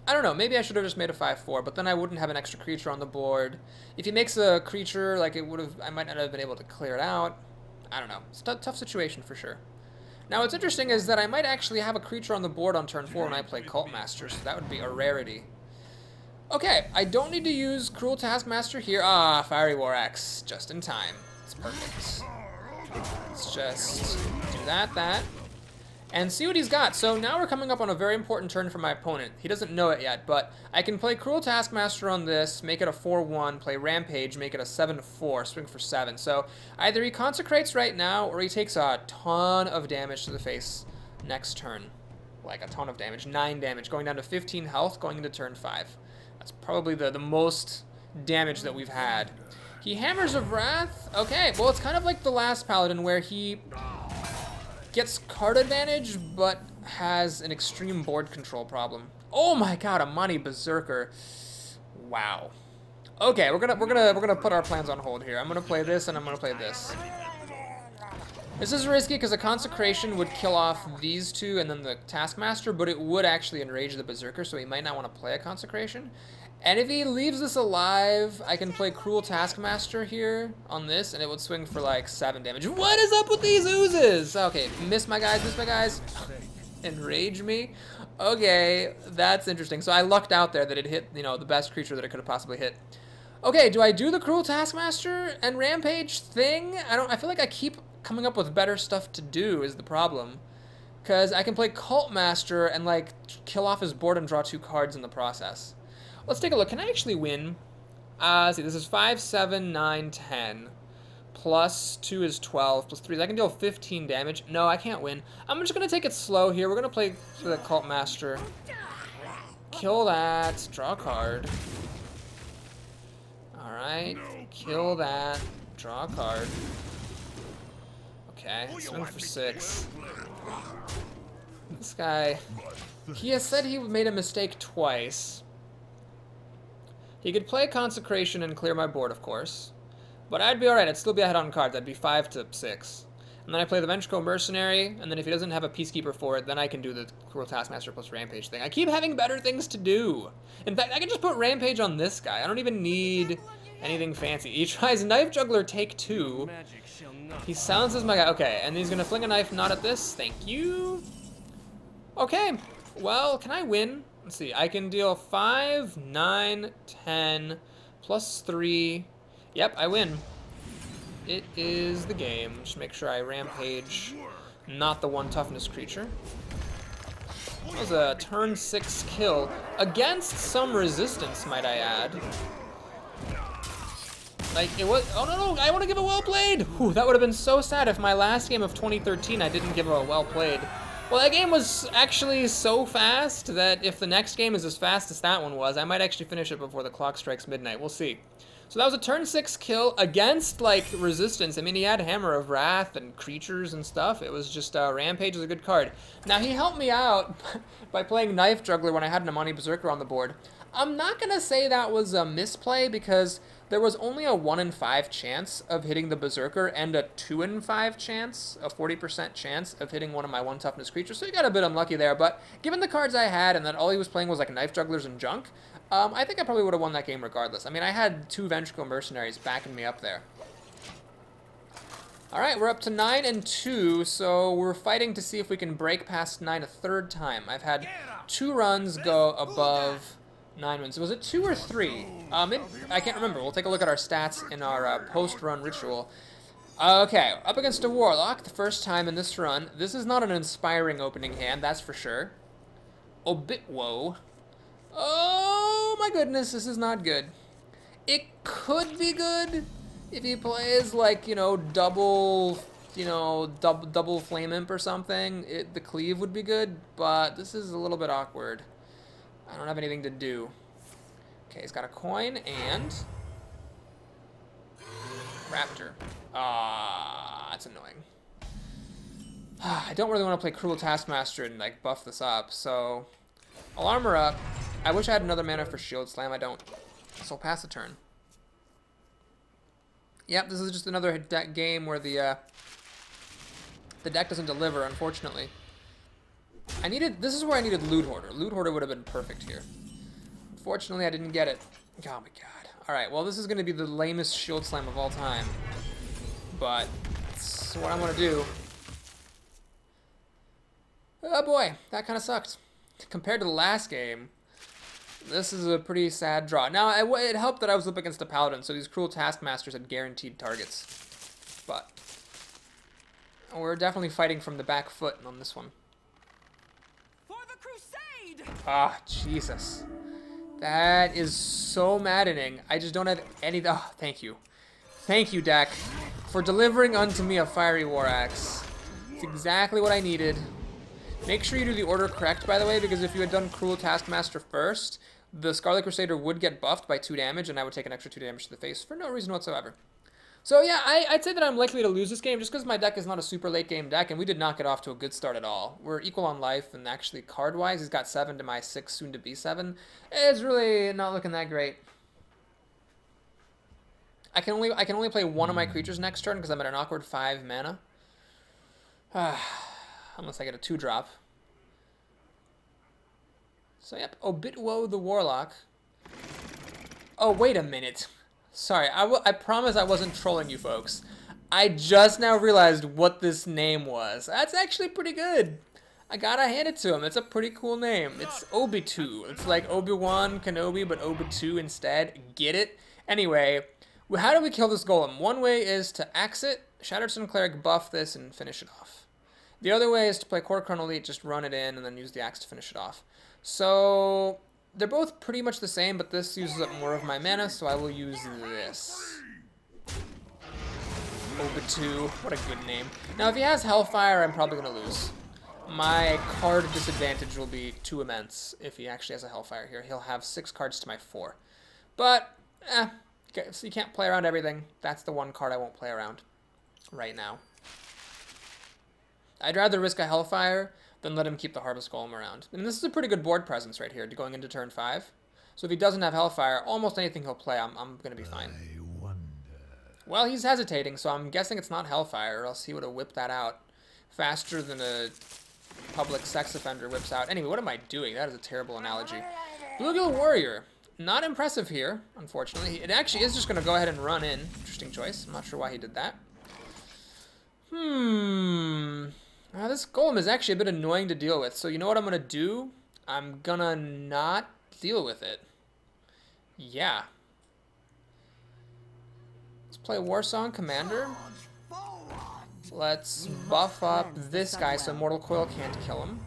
I don't know, maybe I should have just made a 5/4, but then I wouldn't have an extra creature on the board. If he makes a creature, like it would have, I might not have been able to clear it out. I don't know. It's a tough situation for sure. Now what's interesting is that I might actually have a creature on the board on turn 4 when I play Cult Master, so that would be a rarity. Okay, I don't need to use Cruel Taskmaster here. Ah, Fiery War Axe, just in time. It's perfect. Let's just do that, and see what he's got. So now we're coming up on a very important turn for my opponent. He doesn't know it yet, but I can play Cruel Taskmaster on this, make it a 4/1, play Rampage, make it a 7/4, swing for 7. So either he consecrates right now, or he takes a ton of damage to the face next turn. Like a ton of damage, 9 damage, going down to 15 health, going into turn 5. That's probably the most damage that we've had. He Hammers of Wrath. Okay, well, it's kind of like the last Paladin where he gets card advantage, but has an extreme board control problem. Oh my god, a Money Berserker. Wow. Okay, we're gonna put our plans on hold here. I'm gonna play this and I'm gonna play this. This is risky because a Consecration would kill off these two and then the Taskmaster, but it would actually enrage the Berserker, so he might not want to play a Consecration. And if he leaves this alive, I can play Cruel Taskmaster here on this, and it would swing for like 7 damage. What is up with these oozes? Okay, miss my guys. Enrage me? Okay, that's interesting. So I lucked out there that it hit, you know, the best creature that it could have possibly hit. Okay, do I do the Cruel Taskmaster and Rampage thing? I feel like I keep coming up with better stuff to do is the problem. Because I can play Cult Master and like kill off his board and draw 2 cards in the process. Let's take a look. Can I actually win? Let's see, this is 5, 7, 9, 10. Plus 2 is 12. Plus 3 is I can deal 15 damage. No, I can't win. I'm just going to take it slow here. We're going to play the Cult Master. Kill that. Draw a card. Alright. Kill that. Draw a card. Okay. Swing for 6. This guy... He has said he made a mistake twice. He could play Consecration and clear my board, of course. But I'd be alright. I'd still be ahead on cards. I'd be 5 to 6. And then I play the Vengeful Mercenary, and then if he doesn't have a Peacekeeper for it, then I can do the Cruel Taskmaster plus Rampage thing. I keep having better things to do. In fact, I can just put Rampage on this guy. I don't even need anything fancy. He tries Knife Juggler take 2. He silences my guy. Okay, and he's going to fling a knife not at this. Thank you. Okay, well, can I win? Let's see, I can deal 5, 9, 10, plus 3. Yep, I win. It is the game. Just make sure I Rampage, not the 1 toughness creature. That was a turn 6 kill against some resistance, might I add. Like, it was... Oh, no, I want to give a well played! Whew, that would have been so sad if my last game of 2013 I didn't give a well played. Well, that game was actually so fast that if the next game is as fast as that one was, I might actually finish it before the clock strikes midnight. We'll see. So that was a turn 6 kill against, like, resistance. I mean, he had Hammer of Wrath and creatures and stuff. It was just, Rampage is a good card. Now, he helped me out by playing Knife Juggler when I had an Amani Berserker on the board. I'm not going to say that was a misplay because there was only a 1 in 5 chance of hitting the Berserker and a 2 in 5 chance, a 40% chance of hitting one of my 1 toughness creatures. So he got a bit unlucky there, but given the cards I had and that all he was playing was like Knife Jugglers and junk, I think I probably would have won that game regardless. I mean, I had 2 Vengeful Mercenaries backing me up there. All right, we're up to 9 and 2, so we're fighting to see if we can break past 9 a third time. I've had 2 runs go above 9 wins. Was it 2 or 3? I can't remember. We'll take a look at our stats in our post-run ritual. Okay, up against a Warlock, the first time in this run. This is not an inspiring opening hand, that's for sure. Whoa. Oh my goodness, this is not good. It could be good if he plays like, you know, double Flame Imp or something. The cleave would be good, but this is a little bit awkward. I don't have anything to do. Okay, he's got a coin and Raptor. That's annoying. I don't really want to play Cruel Taskmaster and like buff this up, so I'll armor up. I wish I had another mana for Shield Slam. I don't. So I'll pass the turn. Yep, this is just another deck game where the deck doesn't deliver, unfortunately. This is where I needed Loot Hoarder. Loot Hoarder would have been perfect here. Unfortunately, I didn't get it. Oh my god. Alright, well, this is going to be the lamest shield slam of all time. But it's what I'm going to do. Oh boy, that kind of sucked. Compared to the last game, this is a pretty sad draw. Now, it helped that I was up against a Paladin, so these cruel taskmasters had guaranteed targets. But we're definitely fighting from the back foot on this one. For the crusade! Ah, Jesus. That is so maddening. I just don't have any... Oh, thank you. Thank you, deck, for delivering unto me a Fiery War Axe. It's exactly what I needed. Make sure you do the order correct, by the way, because if you had done Cruel Taskmaster first, the Scarlet Crusader would get buffed by 2 damage, and I would take an extra 2 damage to the face for no reason whatsoever. So yeah, I'd say that I'm likely to lose this game just because my deck is not a super late game deck, and we did not get off to a good start at all. We're equal on life, and actually card-wise, he's got 7 to my 6, soon to be 7. It's really not looking that great. I can only play one of my creatures next turn because I'm at an awkward 5 mana. Unless I get a 2-drop. So yep, Obitwo the Warlock. Oh, wait a minute. Sorry, I promise I wasn't trolling you folks. I just now realized what this name was. That's actually pretty good. I gotta hand it to him. It's a pretty cool name. It's Obitwo. It's like Obi-Wan Kenobi, but Obitwo instead. Get it? Anyway, how do we kill this golem? One way is to axe it, Shattered Sun Cleric, buff this, and finish it off. The other way is to play Core Chrono Elite, just run it in, and then use the axe to finish it off. So they're both pretty much the same, but this uses up more of my mana, so I will use this. Obitwo, what a good name. Now, if he has Hellfire, I'm probably going to lose. My card disadvantage will be too immense if he actually has a Hellfire here. He'll have 6 cards to my 4. But, so you can't play around everything. That's the one card I won't play around right now. I'd rather risk a Hellfire than let him keep the Harvest Golem around. And this is a pretty good board presence right here, going into turn 5. So if he doesn't have Hellfire, almost anything he'll play, I'm going to be fine. Well, he's hesitating, so I'm guessing it's not Hellfire, or else he would have whipped that out faster than a public sex offender whips out. Anyway, what am I doing? That is a terrible analogy. Bluegill Warrior. Not impressive here, unfortunately. It actually is just going to go ahead and run in. Interesting choice. I'm not sure why he did that. This golem is actually a bit annoying to deal with, so you know what I'm going to do? I'm going to not deal with it. Yeah. Let's play Warsong Commander. Let's buff up this guy so Mortal Coil can't kill him.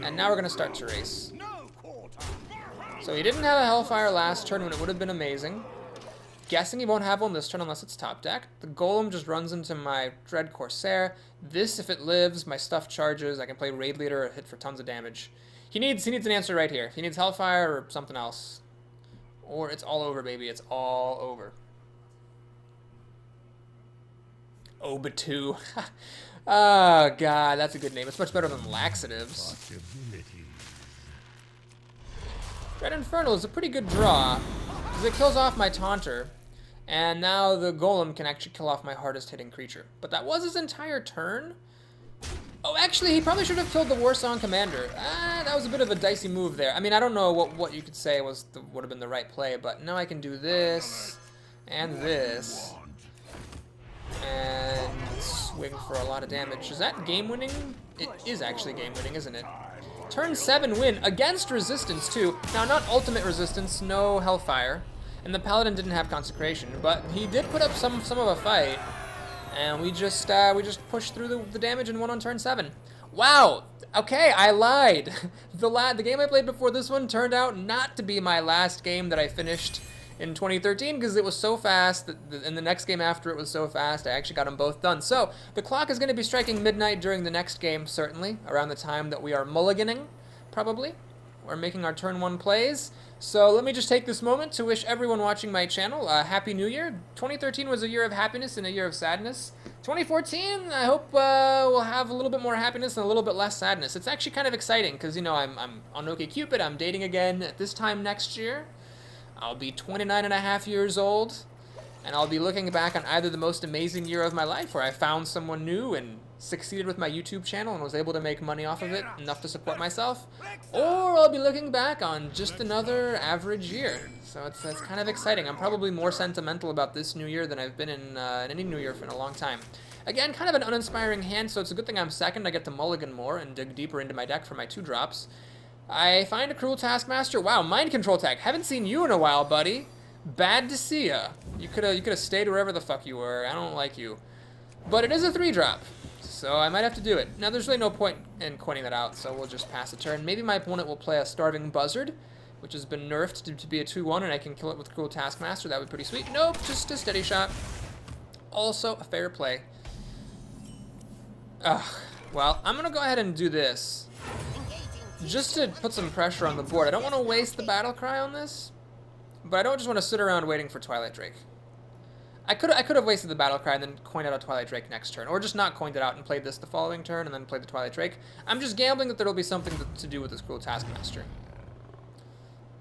And now we're going to start to race. So he didn't have a Hellfire last turn when it would have been amazing. Guessing he won't have one this turn unless it's top deck. The Golem just runs into my Dread Corsair. This, if it lives, my stuff charges. I can play Raid Leader or hit for tons of damage. He needs an answer right here. He needs Hellfire or something else. Or it's all over, baby. It's all over. Obitwo. Oh, God, that's a good name. It's much better than Laxatives. Dread Infernal is a pretty good draw, because it kills off my Taunter, and now the Golem can actually kill off my hardest hitting creature. But that was his entire turn? Oh, actually, he probably should have killed the Warsong Commander. That was a bit of a dicey move there. I mean, I don't know what you could say would have been the right play, but now I can do this, and this, and swing for a lot of damage. Is that game-winning? It is actually game-winning, isn't it? Turn 7 win against resistance too. Now, not ultimate resistance, no Hellfire, and the Paladin didn't have Consecration, but he did put up some of a fight, and we just pushed through the damage and won on turn 7. Wow. Okay, I lied. The game I played before this one turned out not to be my last game that I finished in 2013 because it was so fast, and the next game after it was so fast, I actually got them both done. So, the clock is going to be striking midnight during the next game, certainly, around the time that we are mulliganing, probably. We're making our turn 1 plays. So, let me just take this moment to wish everyone watching my channel a Happy New Year. 2013 was a year of happiness and a year of sadness. 2014, I hope we'll have a little bit more happiness and a little bit less sadness. It's actually kind of exciting because, you know, I'm on OkCupid, I'm dating again at this time next year. I'll be 29.5 years old, and I'll be looking back on either the most amazing year of my life, where I found someone new and succeeded with my YouTube channel and was able to make money off of it, enough to support myself, or I'll be looking back on just another average year. So it's kind of exciting. I'm probably more sentimental about this new year than I've been in any new year in a long time. Again, kind of an uninspiring hand, so it's a good thing I'm second. I get to mulligan more and dig deeper into my deck for my 2-drops. I find a Cruel Taskmaster. Wow, Mind Control Tech. Haven't seen you in a while, buddy. Bad to see ya. You could have stayed wherever the fuck you were. I don't like you. But it is a 3-drop, so I might have to do it. Now, there's really no point in coining that out, so we'll just pass a turn. Maybe my opponent will play a Starving Buzzard, which has been nerfed to be a 2-1, and I can kill it with Cruel Taskmaster. That would be pretty sweet. Nope, just a steady shot. Also, a fair play. Ugh. Well, I'm going to go ahead and do this. Just to put some pressure on the board. I don't want to waste the Battle Cry on this, but I don't just want to sit around waiting for Twilight Drake. I could have wasted the Battle Cry and then coined out a Twilight Drake next turn, or just not coined it out and played this the following turn and then played the Twilight Drake. I'm just gambling that there will be something to do with this Cruel Taskmaster.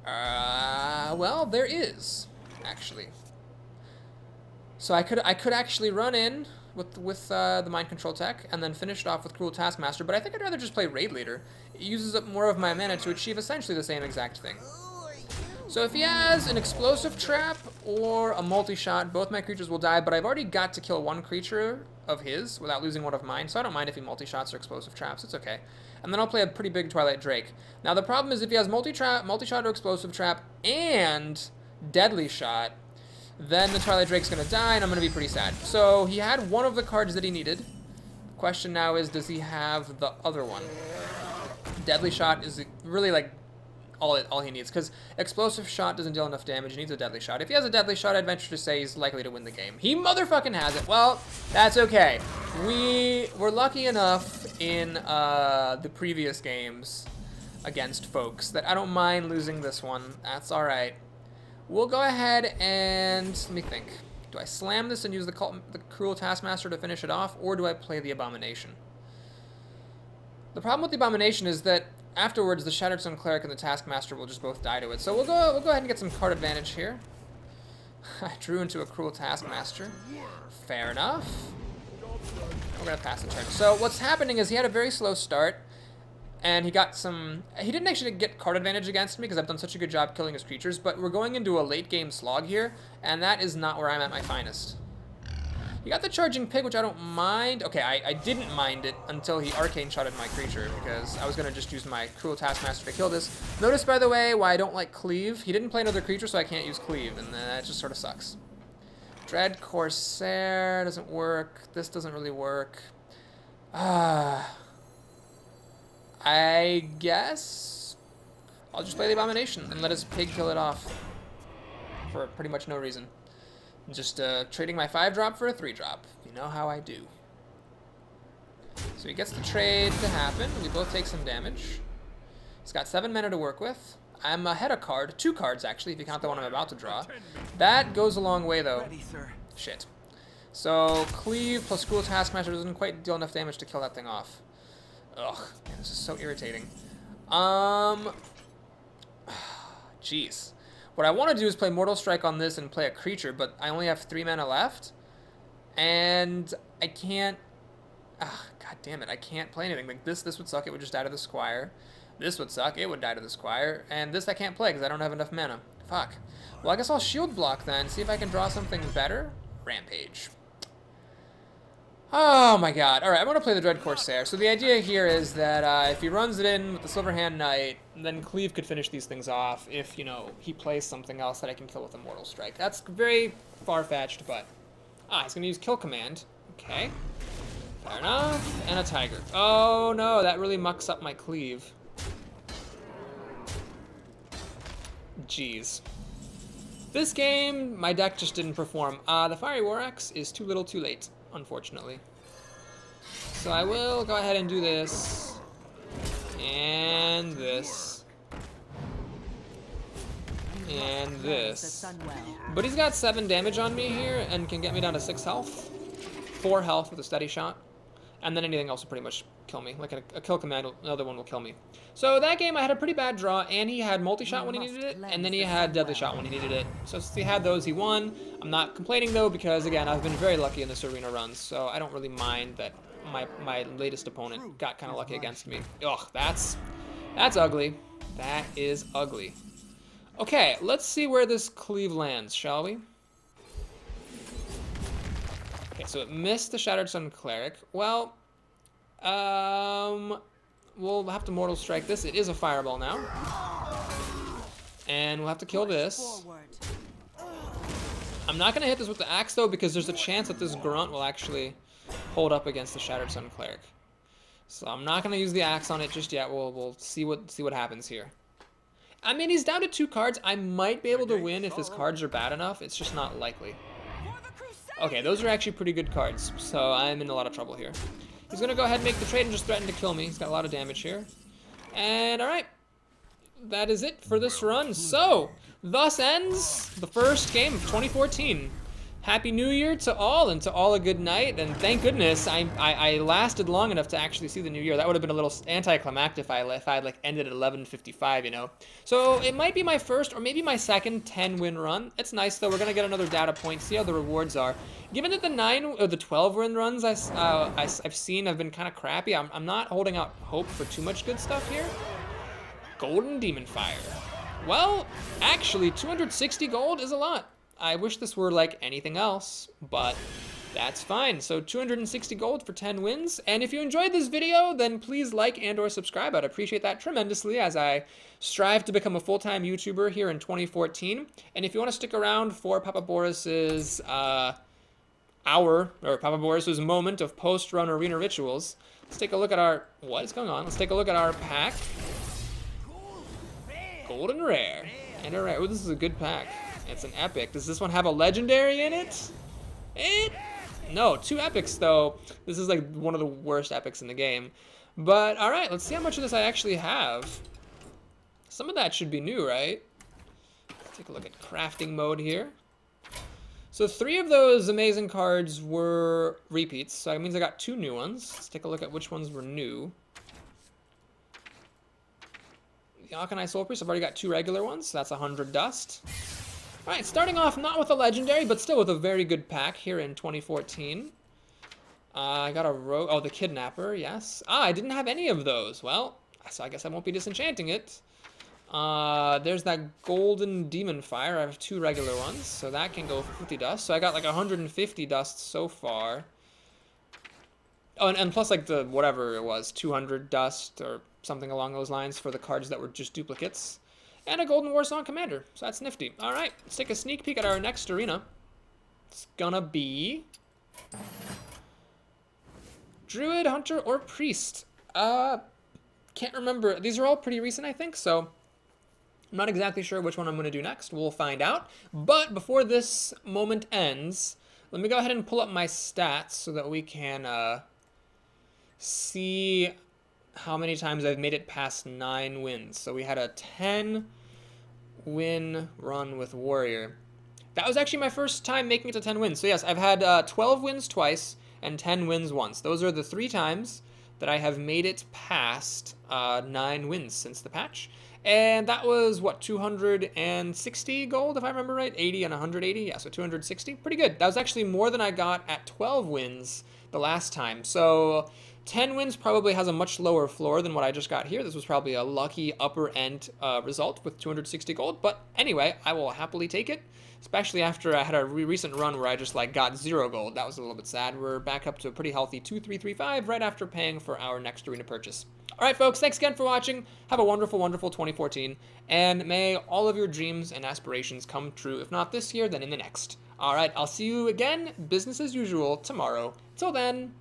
Well, there is, actually. So I could actually run in with the Mind Control Tech and then finish it off with Cruel Taskmaster, but I think I'd rather just play Raid Leader. It uses up more of my mana to achieve essentially the same exact thing. So if he has an Explosive Trap or a Multi-Shot, both my creatures will die, but I've already got to kill one creature of his without losing one of mine, so I don't mind if he Multi-Shots or Explosive Traps, it's okay. And then I'll play a pretty big Twilight Drake. Now the problem is if he has Multi-Shot or Explosive Trap and Deadly Shot, then the Twilight Drake's going to die, and I'm going to be pretty sad. So he had one of the cards that he needed. The question now is, does he have the other one? Deadly Shot is really like all he needs, because Explosive Shot doesn't deal enough damage. He needs a Deadly Shot. If he has a Deadly Shot, I'd venture to say he's likely to win the game. He motherfucking has it. Well, that's okay. We were lucky enough in the previous games against folks that I don't mind losing this one. That's all right. We'll go ahead and, let me think. Do I slam this and use the Cruel Taskmaster to finish it off, or do I play the Abomination? The problem with the Abomination is that afterwards, the Shattered Stone Cleric and the Taskmaster will just both die to it. So we'll go ahead and get some card advantage here. I drew into a Cruel Taskmaster. Fair enough. We're going to pass the turn. So what's happening is he had a very slow start, and he got some... He didn't actually get card advantage against me because I've done such a good job killing his creatures, but we're going into a late game slog here, and that is not where I'm at my finest. He got the Charging Pig, which I don't mind. Okay, I didn't mind it until he Arcane Shotted my creature, because I was going to just use my Cruel Taskmaster to kill this. Notice, by the way, why I don't like Cleave. He didn't play another creature, so I can't use Cleave, and that just sort of sucks. Dread Corsair doesn't work. This doesn't really work. I guess I'll just play the Abomination and let his pig kill it off for pretty much no reason. Just trading my 5-drop for a 3-drop. You know how I do. So he gets the trade to happen. We both take some damage. He's got 7 mana to work with. I'm ahead a card. 2 cards, actually, if you count the one I'm about to draw. That goes a long way, though. Shit. So Cleave plus Cruel Taskmaster doesn't quite deal enough damage to kill that thing off. Ugh, man, this is so irritating. Jeez. What I want to do is play Mortal Strike on this and play a creature, but I only have 3 mana left. And I can't... God damn it, I can't play anything. Like this would suck, it would just die to the Squire. This would suck, it would die to the Squire. And this I can't play because I don't have enough mana. Fuck. Well, I guess I'll Shield Block then, see if I can draw something better. Rampage. Oh my god. Alright, I'm going to play the Dread Corsair. So the idea here is that if he runs it in with the Silverhand Knight, then Cleave could finish these things off if, you know, he plays something else that I can kill with a Mortal Strike. That's very far-fetched, but... he's going to use Kill Command. Okay. Fair enough. And a Tiger. Oh no, that really mucks up my Cleave. Jeez. This game, my deck just didn't perform. The Fiery War Axe is too little too late, unfortunately. So I will go ahead and do this. And this. And this. But he's got 7 damage on me here and can get me down to 6 health. 4 health with a steady shot. And then anything else will pretty much kill me. Like a Kill Command, another one will kill me. So that game I had a pretty bad draw, and he had Multi-Shot when he needed it, and then he had Deadly Shot when he needed it. So since he had those, he won. I'm not complaining though, because again, I've been very lucky in this arena run, so I don't really mind that my latest opponent got kind of lucky against me. Ugh, that's ugly. That is ugly. Okay, let's see where this cleave lands, shall we? Okay, so it missed the Shattered Sun Cleric. Well, we'll have to Mortal Strike this. It is a Fireball now. And we'll have to kill this. I'm not going to hit this with the axe, though, because there's a chance that this grunt will actually hold up against the Shattered Sun Cleric. So I'm not going to use the axe on it just yet. We'll see what happens here. I mean, he's down to 2 cards. I might be able to win if his cards are bad enough. It's just not likely. Okay, those are actually pretty good cards, so I'm in a lot of trouble here. He's going to go ahead and make the trade and just threaten to kill me. He's got a lot of damage here. And, alright. That is it for this run. So, thus ends the first game of 2014. Happy New Year to all, and to all a good night. And thank goodness I lasted long enough to actually see the New Year. That would have been a little anticlimactic if I had like ended at 11:55, you know. So it might be my first or maybe my second 10-win run. It's nice though. We're gonna get another data point, see how the rewards are. Given that the 9 or the 12-win runs I've seen have been kind of crappy, I'm not holding out hope for too much good stuff here. Golden Demon Fire. Well, actually, 260 gold is a lot. I wish this were like anything else, but that's fine. So 260 gold for 10 wins. And if you enjoyed this video, then please like and or subscribe. I'd appreciate that tremendously as I strive to become a full-time YouTuber here in 2014. And if you want to stick around for Papa Boris's Papa Boris's moment of post-run arena rituals, let's take a look at our, what is going on? Let's take a look at our pack. Golden Rare. And a rare. Oh, this is a good pack. It's an epic. Does this one have a legendary in it? No, 2 epics though. This is like one of the worst epics in the game. But alright, let's see how much of this I actually have. Some of that should be new, right? Let's take a look at crafting mode here. So 3 of those amazing cards were repeats, so that means I got 2 new ones. Let's take a look at which ones were new. The Alkanai Soul Priest, I've already got 2 regular ones, so that's 100 dust. Alright, starting off not with a legendary, but still with a very good pack here in 2014. I got a rogue, oh, the Kidnapper, yes. I didn't have any of those. Well, so I guess I won't be disenchanting it. There's that Golden Demon Fire. I have 2 regular ones, so that can go for 50 dust. So I got like 150 dust so far. Oh, and plus like the, whatever it was, 200 dust or something along those lines for the cards that were just duplicates. And a Golden Warsong Commander, so that's nifty. Alright, let's take a sneak peek at our next arena. It's gonna be Druid, Hunter, or Priest. Can't remember. These are all pretty recent, I think, so I'm not exactly sure which one I'm gonna do next. We'll find out. But before this moment ends, let me go ahead and pull up my stats so that we can see how many times I've made it past 9 wins. So we had a 10-win run with Warrior. That was actually my first time making it to 10 wins. So yes, I've had 12 wins twice and 10 wins once. Those are the 3 times that I have made it past 9 wins since the patch. And that was, what, 260 gold, if I remember right? 80 and 180, yeah, so 260. Pretty good. That was actually more than I got at 12 wins the last time. So 10 wins probably has a much lower floor than what I just got here. This was probably a lucky upper end result with 260 gold. But anyway, I will happily take it, especially after I had a recent run where I just like got 0 gold. That was a little bit sad. We're back up to a pretty healthy 2,335 right after paying for our next arena purchase. All right, folks, thanks again for watching. Have a wonderful, wonderful 2014. And may all of your dreams and aspirations come true. If not this year, then in the next. All right, I'll see you again, business as usual, tomorrow. Till then,